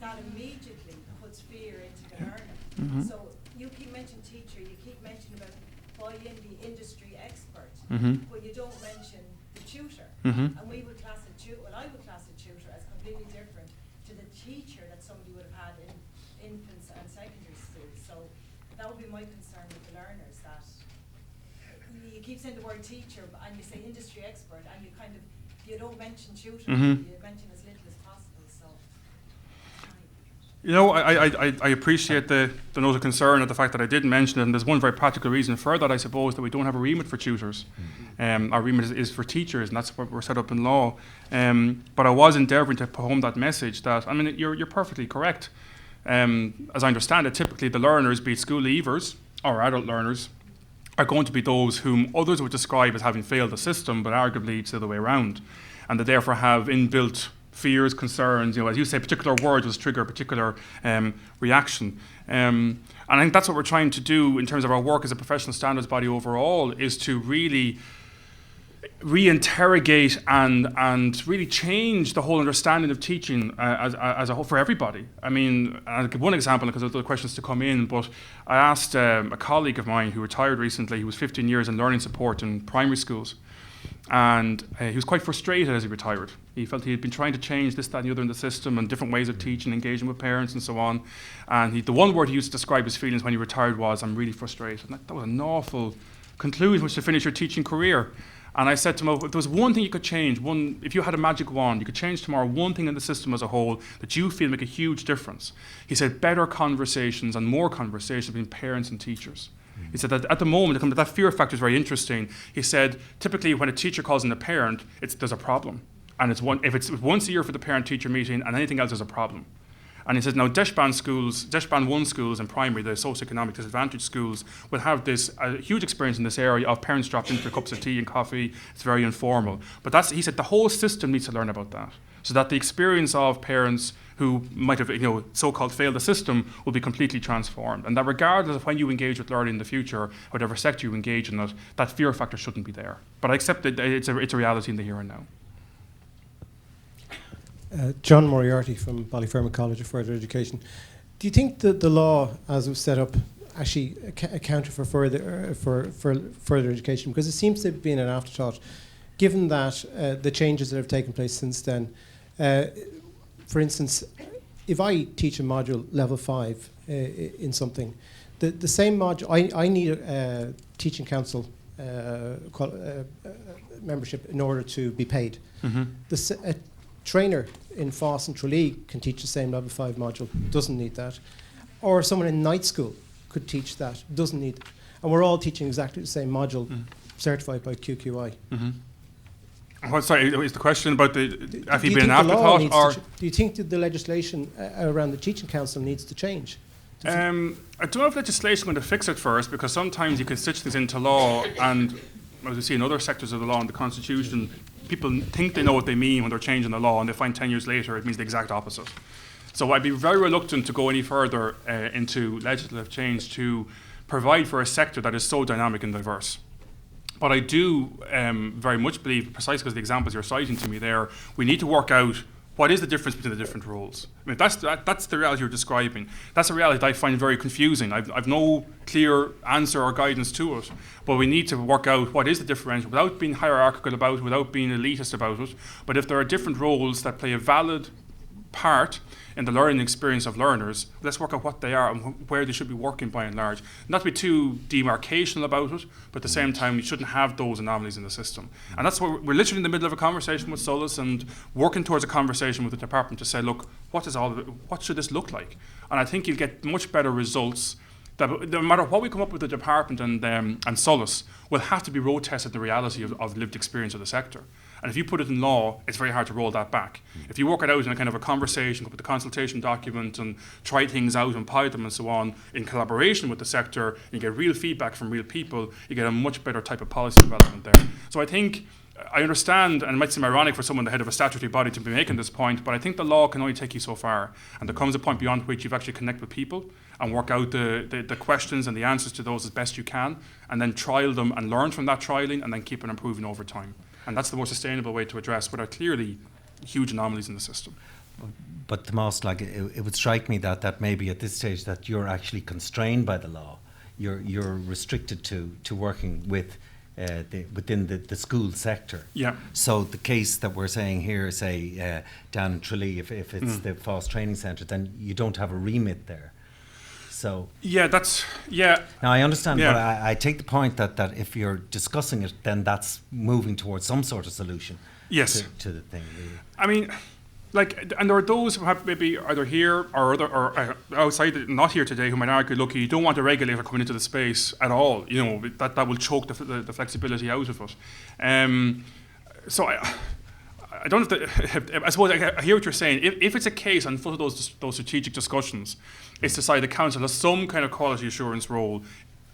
that immediately puts fear into the learner. So you keep mentioning teacher, you keep mentioning about buy in the industry expert, but you don't mention the tutor. And we would class a tutor, well, I would class a tutor as completely different to the teacher that somebody would have had in infants and secondary school. So that would be my concern with the learners, that you keep saying the word teacher and you say industry expert and you don't mention tutor, you mention as little as possible. So I appreciate the note of concern and the fact that I didn't mention it, and there's one very practical reason for that, I suppose, that we don't have a remit for tutors. Our remit is for teachers, and that's what we're set up in law. But I was endeavouring to put home that message that, I mean, you're perfectly correct. As I understand it, typically the learners, be it school leavers or adult learners, are going to be those whom others would describe as having failed the system, but arguably it's the other way around. and they therefore have inbuilt fears, concerns, as you say, particular words will trigger a particular reaction. And I think that's what we're trying to do in terms of our work as a professional standards body overall, is to really reinterrogate and really change the whole understanding of teaching as a whole for everybody. I mean, I'll give one example because there's other questions to come in, but I asked a colleague of mine who retired recently, he was 15 years in learning support in primary schools, and he was quite frustrated as he retired. He felt he had been trying to change this, that and the other in the system and different ways of teaching, engaging with parents and so on. And the one word he used to describe his feelings when he retired was, "I'm really frustrated." And that was an awful conclusion which to finish your teaching career. And I said to him, if there was one thing you could change, if you had a magic wand, you could change tomorrow one thing in the system as a whole that you feel make a huge difference. He said better conversations and more conversations between parents and teachers. He said that at the moment, that fear factor is very interesting. He said typically when a teacher calls in a parent, there's a problem. And if it's once a year for the parent-teacher meeting and anything else, there's a problem. And he says now Deshband 1 schools in primary, the socioeconomic disadvantaged schools, will have this huge experience in this area of parents dropped in for cups of tea and coffee. It's very informal. But he said the whole system needs to learn about that, so that the experience of parents who might have so-called failed the system will be completely transformed. And that regardless of when you engage with learning in the future, whatever sector you engage in it, that fear factor shouldn't be there. But I accept that it's a reality in the here and now. John Moriarty from Ballyfermot College of Further Education. Do you think that the law, as it was set up, actually accounted for further education? Because it seems to have been an afterthought, given that the changes that have taken place since then. For instance, if I teach a module level 5 in something, the same module, I need a teaching council membership in order to be paid. Mm-hmm. A trainer in Foss and Tralee can teach the same level 5 module, doesn't need that. Or someone in night school could teach that, doesn't need it. And we're all teaching exactly the same module, certified by QQI. Mm-hmm. Sorry, is the question about the FE being an afterthought? Or Do you think that the legislation around the teaching council needs to change? I don't know if legislation is going to fix it first, because sometimes you can stitch things into law, and as we see in other sectors of the law and the Constitution, people think they know what they mean when they're changing the law, and they find 10 years later it means the exact opposite. So I'd be very reluctant to go any further into legislative change to provide for a sector that is so dynamic and diverse. But I do very much believe, precisely because of the examples you're citing to me there, we need to work out what is the difference between the different roles. I mean, that's the reality you're describing. That's a reality that I find very confusing. I've no clear answer or guidance to it, but we need to work out what is the differential without being hierarchical about it, without being elitist about it. But if there are different roles that play a valid part in the learning experience of learners, let's work out what they are and where they should be working by and large. Not to be too demarcational about it, but at the same time, we shouldn't have those anomalies in the system. And that's what we're literally in the middle of a conversation with Solus and working towards a conversation with the department to say, look, what should this look like? And I think you'll get much better results. That no matter what we come up with the department and Solus, will have to be road tested the reality of lived experience of the sector. And if you put it in law, it's very hard to roll that back. If you work it out in a kind of a conversation, with the consultation document and try things out and pilot them and so on, in collaboration with the sector, you get real feedback from real people, you get a much better type of policy development there. So I think, I understand, and it might seem ironic for someone the head of a statutory body to be making this point, but I think the law can only take you so far. And there comes a point beyond which you've actually connect with people and work out the questions and the answers to those as best you can, and then trial them and learn from that trialing and then keep on improving over time. And that's the more sustainable way to address what are clearly huge anomalies in the system. But Tomas, it would strike me that maybe at this stage that you're actually constrained by the law. You're restricted to working with within the school sector. Yeah. So the case that we're saying here, say down in Tralee, if it's the Foss Training Centre, then you don't have a remit there. So yeah, Now I understand, but I take the point that if you're discussing it, then that's moving towards some sort of solution. Yes. To the thing. Really. I mean, and there are those who have maybe either here or outside, not here today, who might argue, look, you don't want a regulator coming into the space at all. You know, that will choke the flexibility out of it. So I don't have to, I suppose I hear what you're saying. If it's a case on foot of those strategic discussions, it's to decide the council has some kind of quality assurance role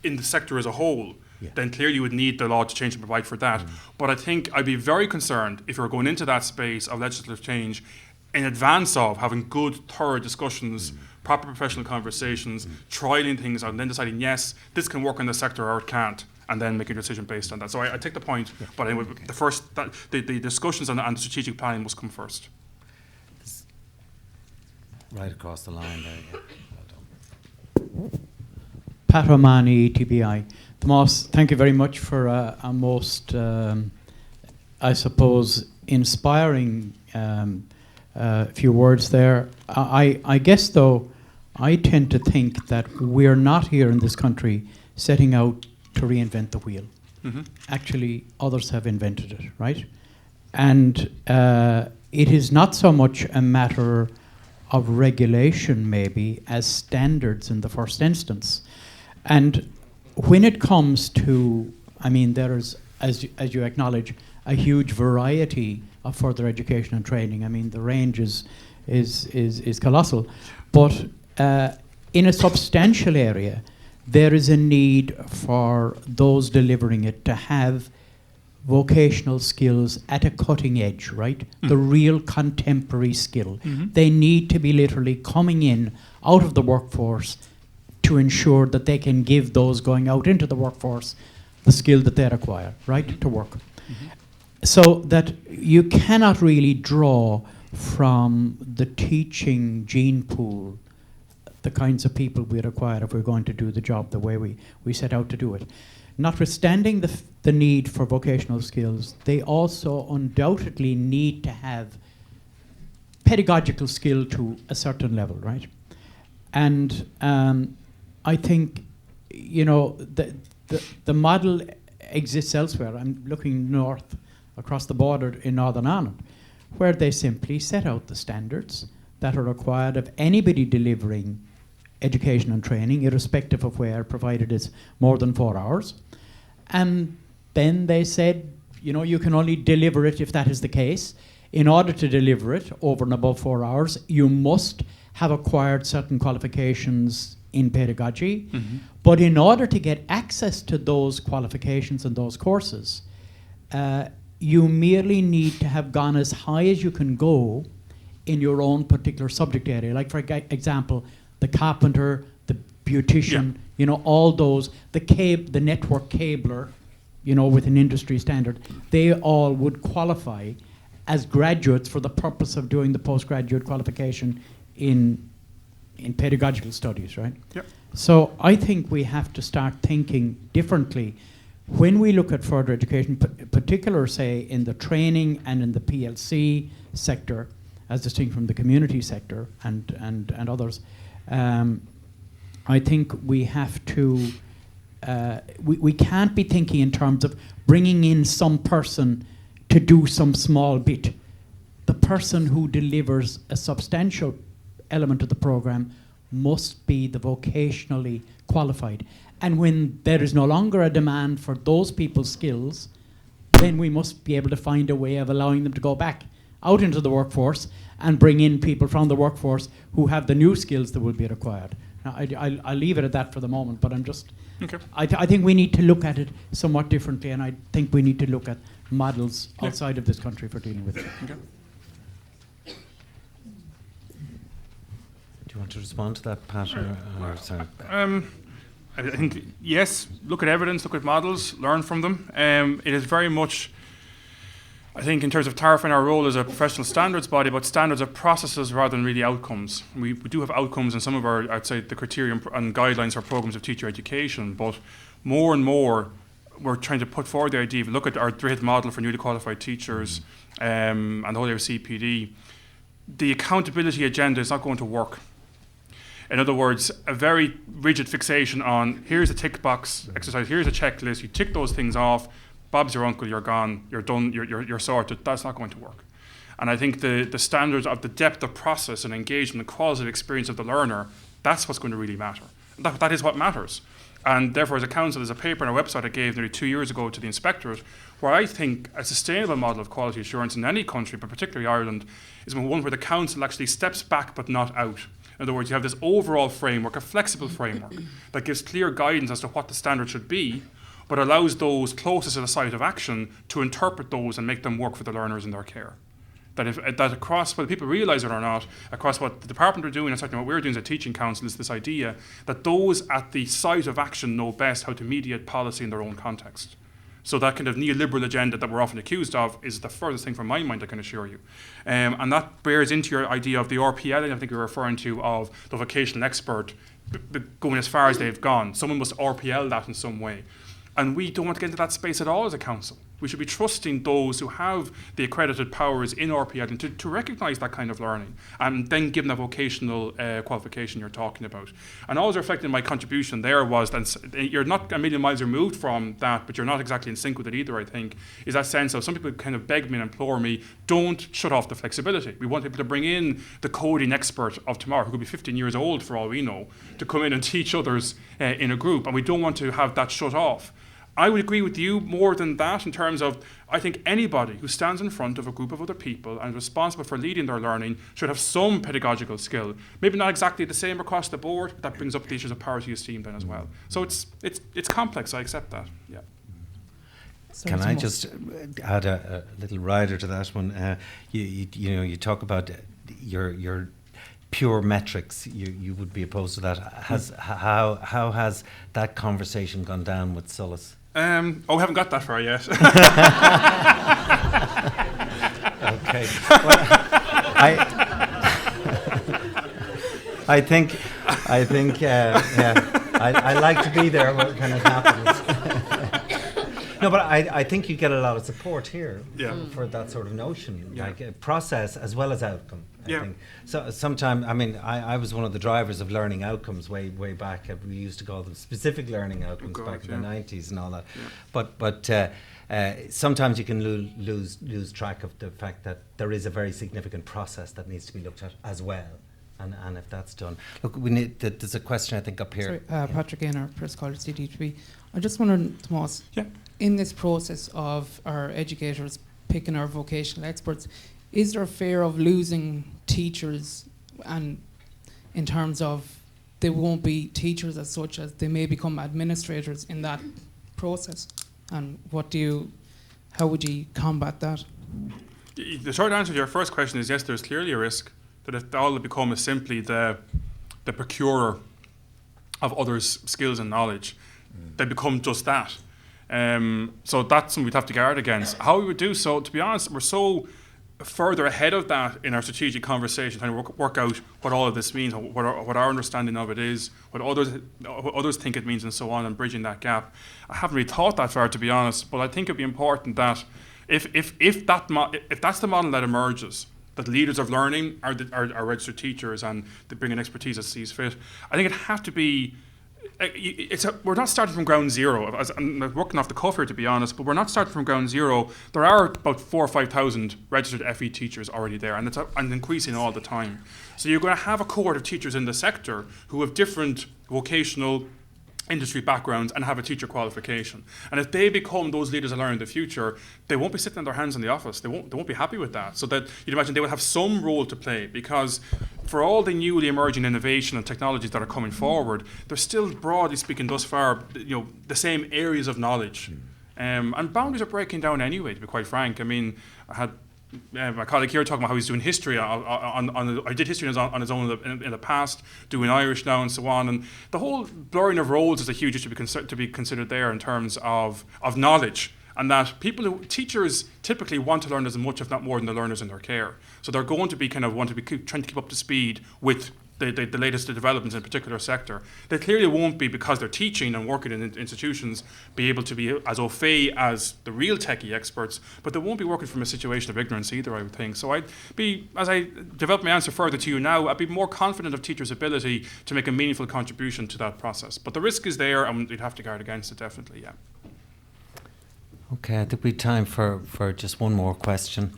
in the sector as a whole, then clearly you would need the law to change to provide for that. But I think I'd be very concerned if you're going into that space of legislative change in advance of having good, thorough discussions, proper professional conversations, trialing things out, and then deciding, yes, this can work in the sector or it can't, and then making a decision based on that. So I take the point, but anyway, the discussions and the strategic planning must come first. Right across the line there. Yeah. Well done. Pat O'Mahony, TBI. Tomas, thank you very much for a most, I suppose, inspiring few words there. I guess, though, I tend to think that we're not here in this country setting out to reinvent the wheel. Actually, others have invented it, right? And it is not so much a matter of regulation, maybe, as standards in the first instance. And when it comes to, I mean, there is, as you acknowledge, a huge variety of further education and training. I mean, the range is colossal. But in a substantial area, there is a need for those delivering it to have vocational skills at a cutting edge, right? The real contemporary skill. They need to be literally coming in out of the workforce to ensure that they can give those going out into the workforce the skill that they require, right, to work. So that you cannot really draw from the teaching gene pool the kinds of people we require if we're going to do the job the way we set out to do it. Notwithstanding the need for vocational skills, they also undoubtedly need to have pedagogical skill to a certain level, right? And I think, you know, the model exists elsewhere. I'm looking north across the border in Northern Ireland, where they simply set out the standards that are required of anybody delivering education and training, irrespective of where, provided it's more than 4 hours. And then they said, you know, you can only deliver it if that is the case. In order to deliver it over and above 4 hours, you must have acquired certain qualifications in pedagogy. But in order to get access to those qualifications and those courses, you merely need to have gone as high as you can go in your own particular subject area. Like, for example, the carpenter, the beautician, you know, all those, the network cabler, you know, with an industry standard, they all would qualify as graduates for the purpose of doing the postgraduate qualification in pedagogical studies, right? So I think we have to start thinking differently when we look at further education, particular, say, in the training and in the PLC sector, as distinct from the community sector and others. I think we have to, we can't be thinking in terms of bringing in some person to do some small bit. The person who delivers a substantial element of the program must be the vocationally qualified. And when there is no longer a demand for those people's skills, then we must be able to find a way of allowing them to go back out into the workforce and bring in people from the workforce who have the new skills that will be required. Now, I'll leave it at that for the moment, but I'm just... Okay. I think we need to look at it somewhat differently, and I think we need to look at models outside of this country for dealing with it. Okay. Do you want to respond to that, Pat? Or sorry? I think, yes, look at evidence, look at models, learn from them. It is very much, I think, in terms of clarifying our role as a professional standards body, but standards of processes rather than really outcomes. We do have outcomes in some of our, I'd say, the criteria and guidelines for programs of teacher education, but more and more we're trying to put forward the idea, if you look at our DRID model for newly qualified teachers and the whole area of CPD, the accountability agenda is not going to work. In other words, a very rigid fixation on here's a tick box exercise, here's a checklist, you tick those things off, Bob's your uncle, you're gone, you're done, you're sorted. That's not going to work. And I think the standards of the depth of process and engagement, the quality of experience of the learner, that's what's going to really matter. That is what matters. And therefore, as a council, there's a paper on our website I gave nearly 2 years ago to the inspectorate, where I think a sustainable model of quality assurance in any country, but particularly Ireland, is one where the council actually steps back but not out. In other words, you have this overall framework, a flexible framework, that gives clear guidance as to what the standard should be, but allows those closest to the site of action to interpret those and make them work for the learners in their care. That across, whether people realise it or not, across what the department are doing and certainly what we're doing as a teaching council, is this idea that those at the site of action know best how to mediate policy in their own context. So that kind of neoliberal agenda that we're often accused of is the furthest thing from my mind, I can assure you. And that bears into your idea of the RPL, I think you're referring to, of the vocational expert going as far as they've gone. Someone must RPL that in some way. And we don't want to get into that space at all as a council. We should be trusting those who have the accredited powers in RPL and to recognise that kind of learning and then give them the vocational qualification you're talking about. And always reflecting my contribution there was that you're not a million miles removed from that, but you're not exactly in sync with it either, I think, is that sense of some people kind of beg me and implore me, don't shut off the flexibility. We want people to bring in the coding expert of tomorrow, who could be 15 years old for all we know, to come in and teach others in a group, and we don't want to have that shut off. I would agree with you more than that in terms of, I think anybody who stands in front of a group of other people and is responsible for leading their learning should have some pedagogical skill. Maybe not exactly the same across the board, but that brings up the issues of parity esteem then as well. So it's complex, I accept that, yeah. Can I just add a little rider to that one? You know, you talk about your pure metrics. You would be opposed to that. How has that conversation gone down with Solis? We haven't got that far yet. Okay. Well, I think yeah. I like to be there when it happens. No, but I think you get a lot of support here for that sort of notion, like a process as well as outcome. I think. So sometimes, I mean, I was one of the drivers of learning outcomes way back. We used to call them specific learning outcomes back in the 90s and all that. Yeah. But sometimes you can lose track of the fact that there is a very significant process that needs to be looked at as well. And if that's done, look, there's a question I think up here. Sorry, Patrick Gaynor, Press College CT3. I just wondered, Tomas, in this process of our educators picking our vocational experts, is there a fear of losing teachers, and in terms of they won't be teachers as such, as they may become administrators in that process? And how would you combat that? The short answer to your first question is yes, there's clearly a risk that if all they become is simply the procurer of others' skills and knowledge, they become just that. So that's something we'd have to guard against. How we would do so, to be honest, we're so further ahead of that in our strategic conversation, trying to work out what all of this means, what our understanding of it is, what others think it means, and so on, and bridging that gap. I haven't really thought that far, to be honest, but I think it'd be important that if that's the model that emerges, that leaders of learning are registered teachers and they bring in expertise as sees fit, I think it has to be. We're not starting from ground zero. I'm working off the cuff here, to be honest, but we're not starting from ground zero. There are about 4,000 or 5,000 registered FE teachers already there, and it's increasing all the time. So you're going to have a cohort of teachers in the sector who have different vocational industry backgrounds and have a teacher qualification. And if they become those leaders of learning in the future, they won't be sitting on their hands in the office. They won't be happy with that. So that you'd imagine they will have some role to play, because for all the newly emerging innovation and technologies that are coming forward, they're still, broadly speaking, thus far, the same areas of knowledge. And boundaries are breaking down anyway, to be quite frank. I mean, I had my colleague here talking about how he's doing history. I did history on his own in the past, doing Irish now and so on. And the whole blurring of roles is a huge issue to be considered there in terms of knowledge. And that teachers typically want to learn as much, if not more, than the learners in their care. So they're going to be trying to keep up to speed with the latest developments in a particular sector. They clearly won't be, because they're teaching and working in institutions, be able to be as au fait as the real techie experts, but they won't be working from a situation of ignorance either, I would think. So as I develop my answer further to you now, I'd be more confident of teachers' ability to make a meaningful contribution to that process. But the risk is there, and we'd have to guard against it, definitely, yeah. Okay, I think we have time for just one more question.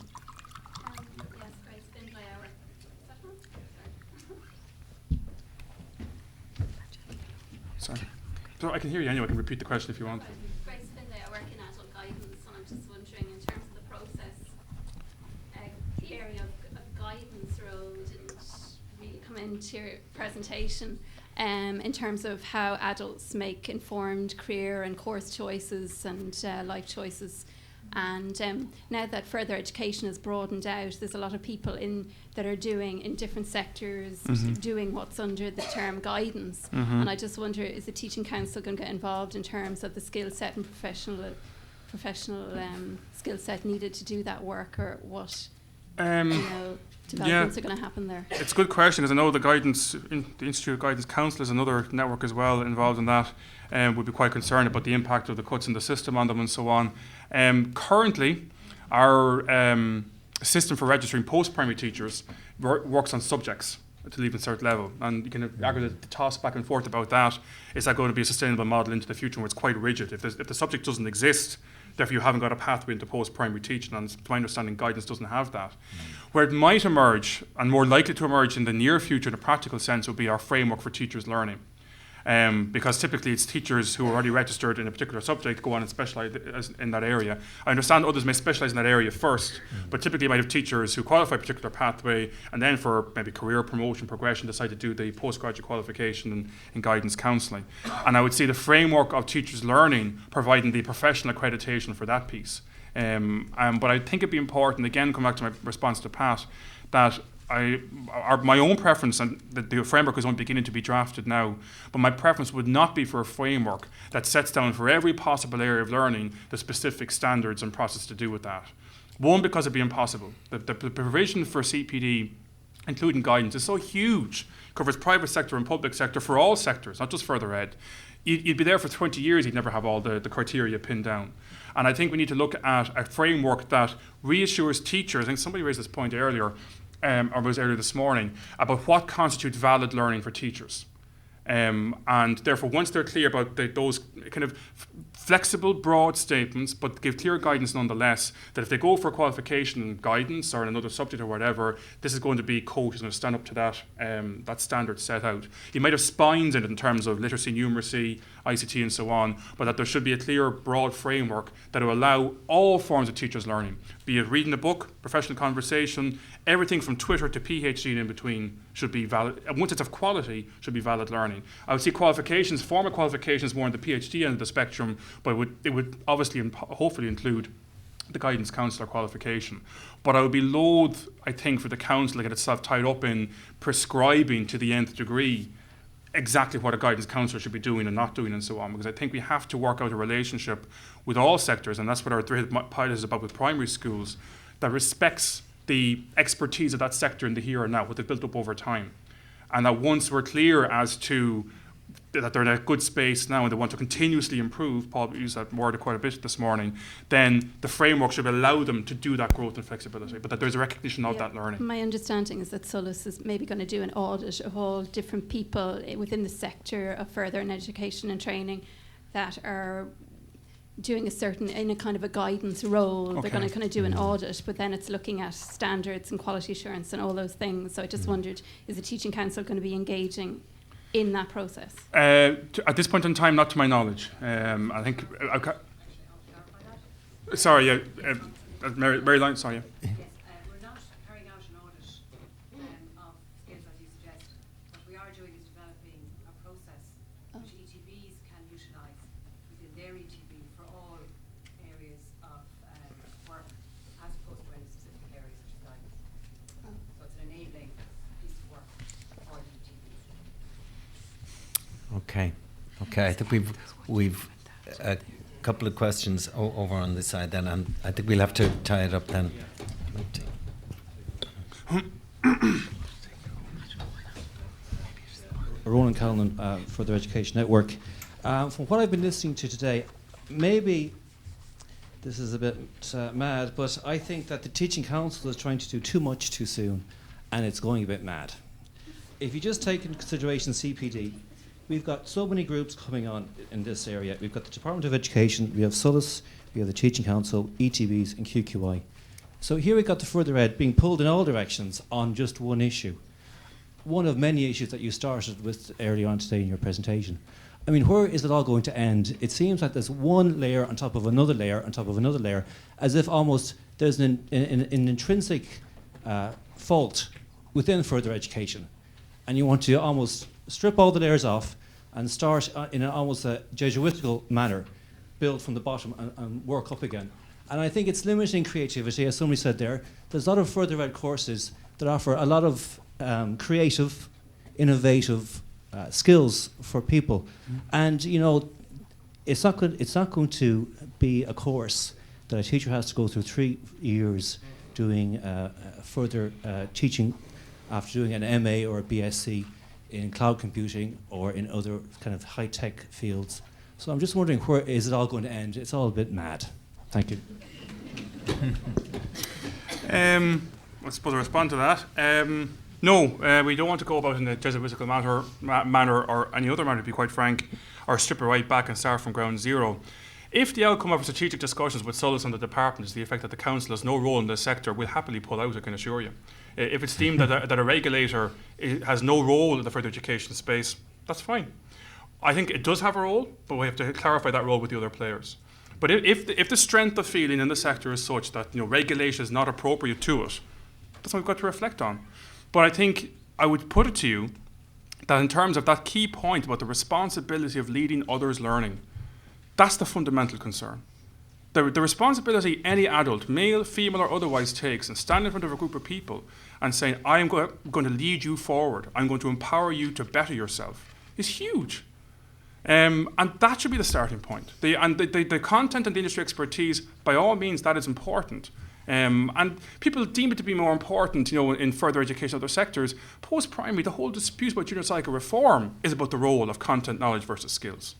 Sorry. So I can hear you anyway. I can repeat the question if you want. Grace Finlay, I work in adult guidance, and I'm just wondering, in terms of the process, the area of guidance role didn't really come into your presentation. in terms of how adults make informed career and course choices and life choices. And now that further education is broadened out, there's a lot of people that are doing in different sectors, doing what's under the term guidance. And I just wonder, is the Teaching Council going to get involved in terms of the skill set and professional skill set needed to do that work, or what developments are going to happen there? It's a good question, because I know the Institute of Guidance Council is another network as well involved in that, and would be quite concerned about the impact of the cuts in the system on them and so on. Currently, our system for registering post-primary teachers works on subjects to leave cert level, and you can argue the toss back and forth about that. Is that going to be a sustainable model into the future where it's quite rigid? If the subject doesn't exist, therefore you haven't got a pathway into post-primary teaching, and to my understanding guidance doesn't have that. Where it might emerge, and more likely to emerge in the near future in a practical sense, would be our framework for teachers learning. Because typically it's teachers who are already registered in a particular subject go on and specialise in that area. I understand others may specialise in that area first, but typically you might have teachers who qualify a particular pathway and then for maybe career promotion, progression, decide to do the postgraduate qualification in guidance counselling. And I would see the framework of teachers learning providing the professional accreditation for that piece. But I think it'd be important, again, come back to my response to Pat, that my own preference, and the framework is only beginning to be drafted now, but my preference would not be for a framework that sets down for every possible area of learning the specific standards and process to do with that. One, because it'd be impossible. The provision for CPD, including guidance, is so huge, covers private sector and public sector for all sectors, not just further ed. You'd be there for 20 years, you'd never have all the criteria pinned down. And I think we need to look at a framework that reassures teachers. I think somebody raised this point earlier, or was earlier this morning, about what constitutes valid learning for teachers. And therefore, once they're clear about those kind of flexible, broad statements, but give clear guidance nonetheless, that if they go for a qualification in guidance or in another subject or whatever, this is going to be coached and stand up to that standard set out. You might have spines in it in terms of literacy, numeracy, ICT and so on, but that there should be a clear, broad framework that will allow all forms of teachers' learning, be it reading a book, professional conversation, everything from Twitter to PhD and in between should be valid. And once it's of quality, should be valid learning. I would see qualifications, formal qualifications more on the PhD end of the spectrum, but it would obviously and hopefully include the guidance counsellor qualification. But I would be loath, I think, for the council to get itself tied up in prescribing to the nth degree exactly what a guidance counsellor should be doing and not doing and so on, because I think we have to work out a relationship with all sectors, and that's what our pilot is about with primary schools, that respects the expertise of that sector in the here and now, what they've built up over time. And that once we're clear as to that they're in a good space now and they want to continuously improve, Paul used that word quite a bit this morning, then the framework should allow them to do that growth and flexibility, but that there's a recognition of that learning. My understanding is that SOLAS is maybe going to do an audit of all different people within the sector of further and education and training that are doing in a kind of a guidance role. Okay. They're going to kind of do an audit, but then it's looking at standards and quality assurance and all those things. So I just wondered, is the Teaching Council going to be engaging in that process? At this point in time, not to my knowledge. I think... sorry, Mary Line, sorry. Yes, we're not carrying out an audit of skills as you suggest. What we are doing is developing a process which ETBs can utilise within their ETB for all areas of work, as opposed to any specific areas such as guidance. So it's an enabling piece of work for the ETBs. Okay. I think we've a couple of questions over on this side then, and I think we'll have to tie it up then. Ronan Callan, Further Education Network. From what I've been listening to today, maybe this is a bit mad, but I think that the Teaching Council is trying to do too much too soon, and it's going a bit mad. If you just take into consideration CPD, we've got so many groups coming on in this area. We've got the Department of Education, we have SOLAS, we have the Teaching Council, ETBs and QQI. So here we've got the further ed being pulled in all directions on just one issue. One of many issues that you started with earlier on today in your presentation. I mean, where is it all going to end? It seems like there's one layer on top of another layer on top of another layer, as if almost there's an intrinsic fault within further education. And you want to almost strip all the layers off and start in almost a Jesuitical manner, build from the bottom and work up again. And I think it's limiting creativity, as somebody said there. There's a lot of further ed courses that offer a lot of creative, innovative skills for people. And, you know, it's not going to be a course that a teacher has to go through 3 years doing further teaching after doing an MA or a BSc in cloud computing or in other kind of high-tech fields. So I'm just wondering, where is it all going to end? It's all a bit mad. Thank you. I suppose I respond to that. No, we don't want to go about in a Jesuitical manner or any other manner, to be quite frank, or strip it right back and start from ground zero. If the outcome of strategic discussions with Solis and the department is the effect that the council has no role in this sector, we'll happily pull out, I can assure you. If it's deemed that a regulator has no role in the further education space, that's fine. I think it does have a role, but we have to clarify that role with the other players. But if the strength of feeling in the sector is such that, you know, regulation is not appropriate to it, that's what we've got to reflect on. But I think I would put it to you that in terms of that key point about the responsibility of leading others' learning, that's the fundamental concern. The responsibility any adult, male, female or otherwise, takes in standing in front of a group of people and saying, I am going to lead you forward, I'm going to empower you to better yourself, is huge. And that should be the starting point. The content and the industry expertise, by all means, that is important. And people deem it to be more important, you know, in further education other sectors. Post-primary, the whole dispute about junior cycle reform is about the role of content knowledge versus skills.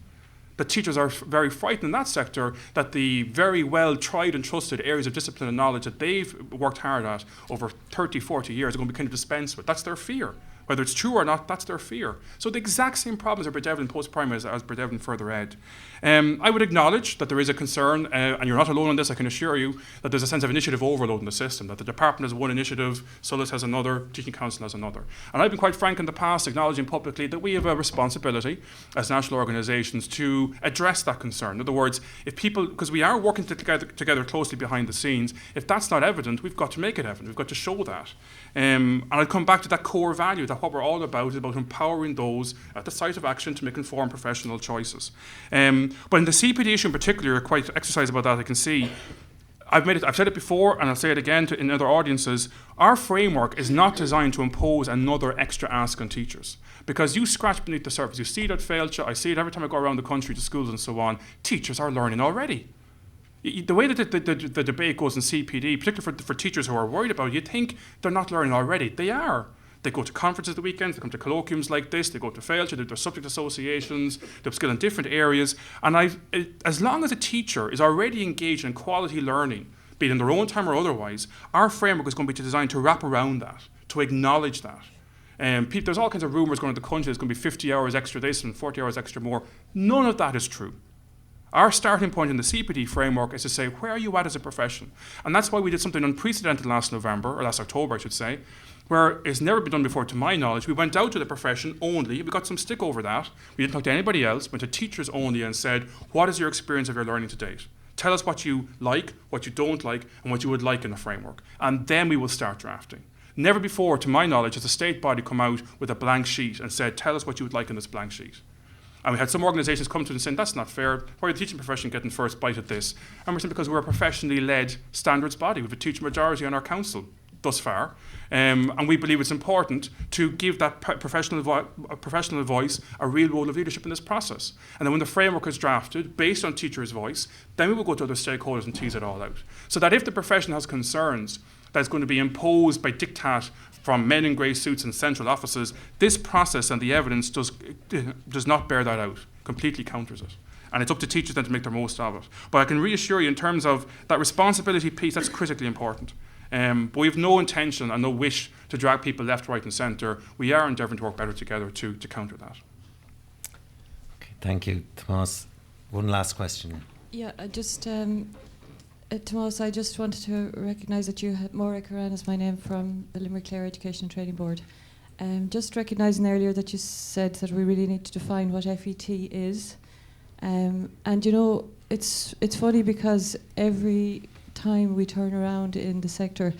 The teachers are very frightened in that sector that the very well tried and trusted areas of discipline and knowledge that they've worked hard at over 30, 40 years are going to be kind of dispensed with. That's their fear. Whether it's true or not, that's their fear. So the exact same problems are bedeviled in post-primary as bedeviled in further ed. I would acknowledge that there is a concern, and you're not alone on this, I can assure you, that there's a sense of initiative overload in the system, that the department has one initiative, Solis has another, teaching council has another. And I've been quite frank in the past, acknowledging publicly that we have a responsibility as national organisations to address that concern. In other words, if people, because we are working together closely behind the scenes, if that's not evident, we've got to make it evident, we've got to show that. And I'll come back to that core value, that what we're all about is about empowering those at the site of action to make informed professional choices. But in the CPD issue in particular, quite exercise about that I can see. I've said it before and I'll say it again in other audiences. Our framework is not designed to impose another extra ask on teachers. Because you scratch beneath the surface, you see it at Félcha, I see it every time I go around the country to schools and so on, teachers are learning already. The way that the debate goes in CPD, particularly for teachers who are worried about it, you think they're not learning already. They are. They go to conferences the weekends, they come to colloquiums like this, they go to Félcha, they do their subject associations, they upskill in different areas. And as long as a teacher is already engaged in quality learning, be it in their own time or otherwise, our framework is going to be designed to wrap around that, to acknowledge that. There's all kinds of rumours going on in the country, there's going to be 50 hours extra this and 40 hours extra more. None of that is true. Our starting point in the CPD framework is to say, where are you at as a profession? And that's why we did something unprecedented last November, or last October I should say, where it's never been done before to my knowledge. We went out to the profession only, we got some stick over that, we didn't talk to anybody else, went to teachers only and said, what is your experience of your learning to date? Tell us what you like, what you don't like, and what you would like in the framework. And then we will start drafting. Never before, to my knowledge, has a state body come out with a blank sheet and said, tell us what you would like in this blank sheet. And we had some organisations come to us and saying, that's not fair, why are the teaching profession getting first bite at this? And we're saying, because we're a professionally led standards body, we have a teaching majority on our council thus far. And we believe it's important to give that professional voice a real role of leadership in this process. And then when the framework is drafted, based on teachers' voice, then we will go to other stakeholders and tease it all out. So that if the profession has concerns that's going to be imposed by diktat from men in grey suits in central offices, this process and the evidence does not bear that out, completely counters it. And it's up to teachers then to make the most of it. But I can reassure you in terms of that responsibility piece, that's critically important. But we have no intention and no wish to drag people left, right and centre. We are endeavouring to work better together to counter that. Okay, thank you, Tomas. One last question. Yeah, Tomas, I just wanted to recognise that you had Maura Curran is my name from the Limerick Clare Education and Training Board. Just recognising earlier that you said that we really need to define what FET is. And you know, it's funny because every time we turn around in the sector,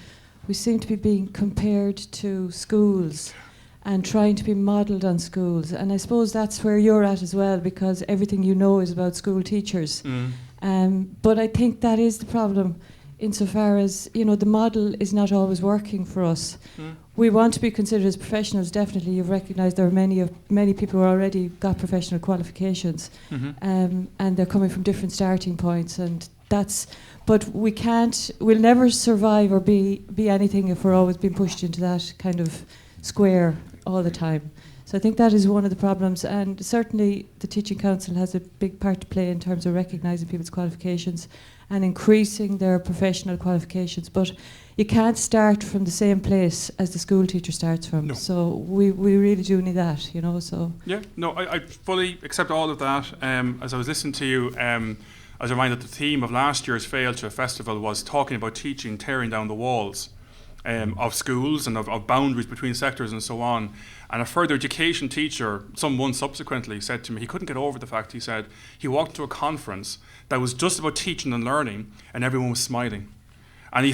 we seem to be being compared to schools. and trying to be modelled on schools. And I suppose that's where you're at as well, because everything you know is about school teachers. But I think that is the problem, insofar as, you know, the model is not always working for us. We want to be considered as professionals, definitely. You've recognised there are many people who already got professional qualifications, and they're coming from different starting points, and but we'll never survive or be anything if we're always being pushed into that kind of square all the time. So I think that is one of the problems, and certainly the Teaching Council has a big part to play in terms of recognising people's qualifications and increasing their professional qualifications. But you can't start from the same place as the school teacher starts from. No. So we really do need that, you know. So yeah, no, I fully accept all of that. As I was listening to you, I was reminded that the theme of last year's Féilte Festival was talking about teaching tearing down the walls of schools and of boundaries between sectors and so on. And a further education teacher, some months subsequently, said to me he couldn't get over the fact, he said, he walked to a conference that was just about teaching and learning, and everyone was smiling. And he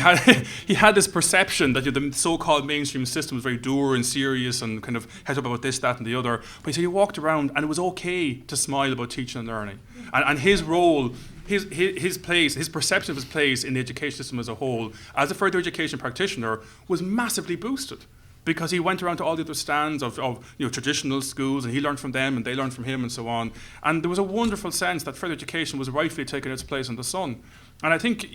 had this perception that the so-called mainstream system was very dour and serious and kind of heads up about this, that, and the other. But he said he walked around and it was okay to smile about teaching and learning. And his role, his place, his perception of his place in the education system as a whole, as a further education practitioner, was massively boosted. Because he went around to all the other stands of traditional schools, and he learned from them and they learned from him and so on. And there was a wonderful sense that further education was rightfully taking its place in the sun. And I think,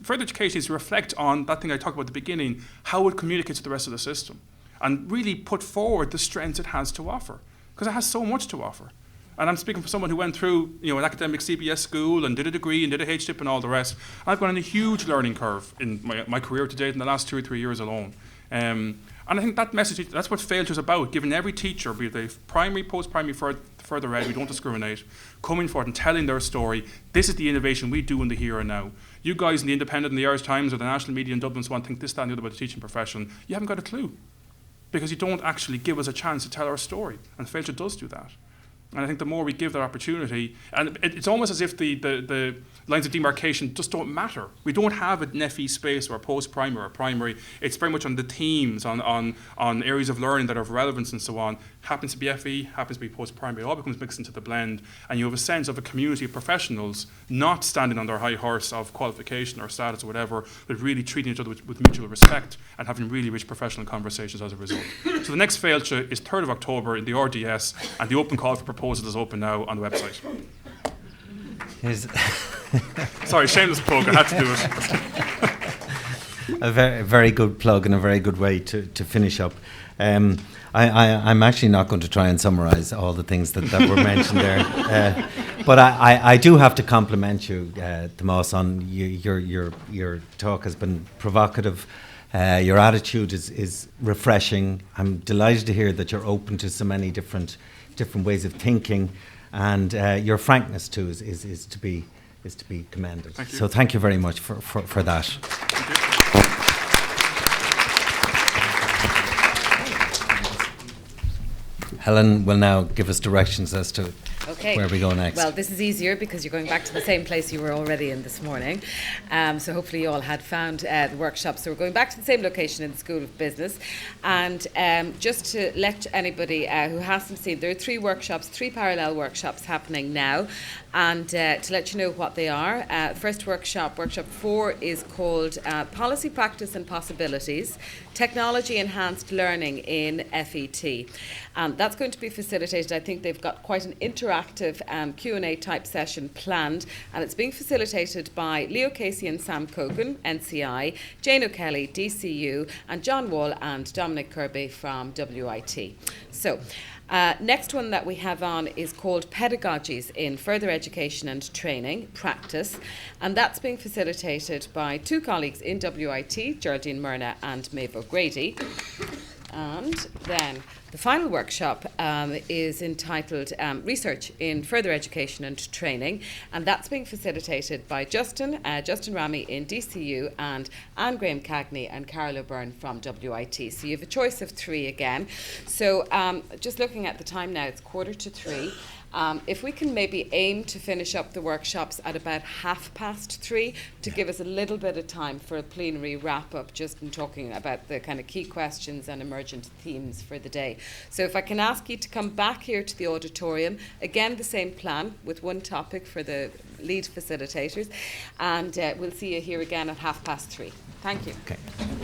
further education is to reflect on that thing I talked about at the beginning, how it communicates to the rest of the system, and really put forward the strengths it has to offer, because it has so much to offer. And I'm speaking for someone who went through an academic CBS school and did a degree and did a HTIP and all the rest. I've gone on a huge learning curve in my career to date in the last 2 or 3 years alone. And I think that message, that's what Féilte is about, giving every teacher, be they primary, post-primary, further ed, we don't discriminate, coming forward and telling their story. This is the innovation we do in the here and now. You guys in the Independent and the Irish Times or the national media in Dublin so on think this, that and the other about the teaching profession. You haven't got a clue, because you don't actually give us a chance to tell our story. And Féilte does do that. And I think the more we give that opportunity, and it's almost as if the lines of demarcation just don't matter. We don't have an FE space or a post-primary or primary. It's very much on the themes, on areas of learning that are of relevance and so on. Happens to be FE, happens to be post-primary. It all becomes mixed into the blend. And you have a sense of a community of professionals not standing on their high horse of qualification or status or whatever, but really treating each other with mutual respect and having really rich professional conversations as a result. So the next Féilte is 3rd of October in the RDS, and the open call for proposals is open now on the website. Sorry, shameless plug, I had to do it. A very good plug and a very good way to finish up. I'm actually not going to try and summarise all the things that were mentioned there, but I do have to compliment you, Tomás, on your talk has been provocative. Your attitude is refreshing. I'm delighted to hear that you're open to so many different ways of thinking, and your frankness too is to be commended. So thank you very much for that. Thank you. Helen will now give us directions as to where we go next. Well, this is easier because you're going back to the same place you were already in this morning. So hopefully you all had found the workshop. So we're going back to the same location in the School of Business. And just to let anybody who hasn't seen, there are 3 workshops, 3 parallel workshops happening now. And to let you know what they are, first workshop 4, is called Policy, Practice and Possibilities, Technology Enhanced Learning in FET. That's going to be facilitated. I think they've got quite an interactive Q&A type session planned, and it's being facilitated by Leo Casey and Sam Cogan, NCI, Jane O'Kelly, DCU, and John Wall and Dominic Kirby from WIT. So, next one that we have on is called Pedagogies in Further Education and Training, Practice, and that's being facilitated by 2 colleagues in WIT, Geraldine Myrna and Maeve O'Grady. And then the final workshop is entitled Research in Further Education and Training, and that's being facilitated by Justin Rami in DCU and Anne Graham Cagney and Carol O'Byrne from WIT. So you have a choice of 3 again. So just looking at the time now, it's 2:45. If we can maybe aim to finish up the workshops at about 3:30 to give us a little bit of time for a plenary wrap-up, just in talking about the kind of key questions and emerging emergent themes for the day. So if I can ask you to come back here to the auditorium, again the same plan with one topic for the lead facilitators, and we'll see you here again at 3:30. Thank you. Okay.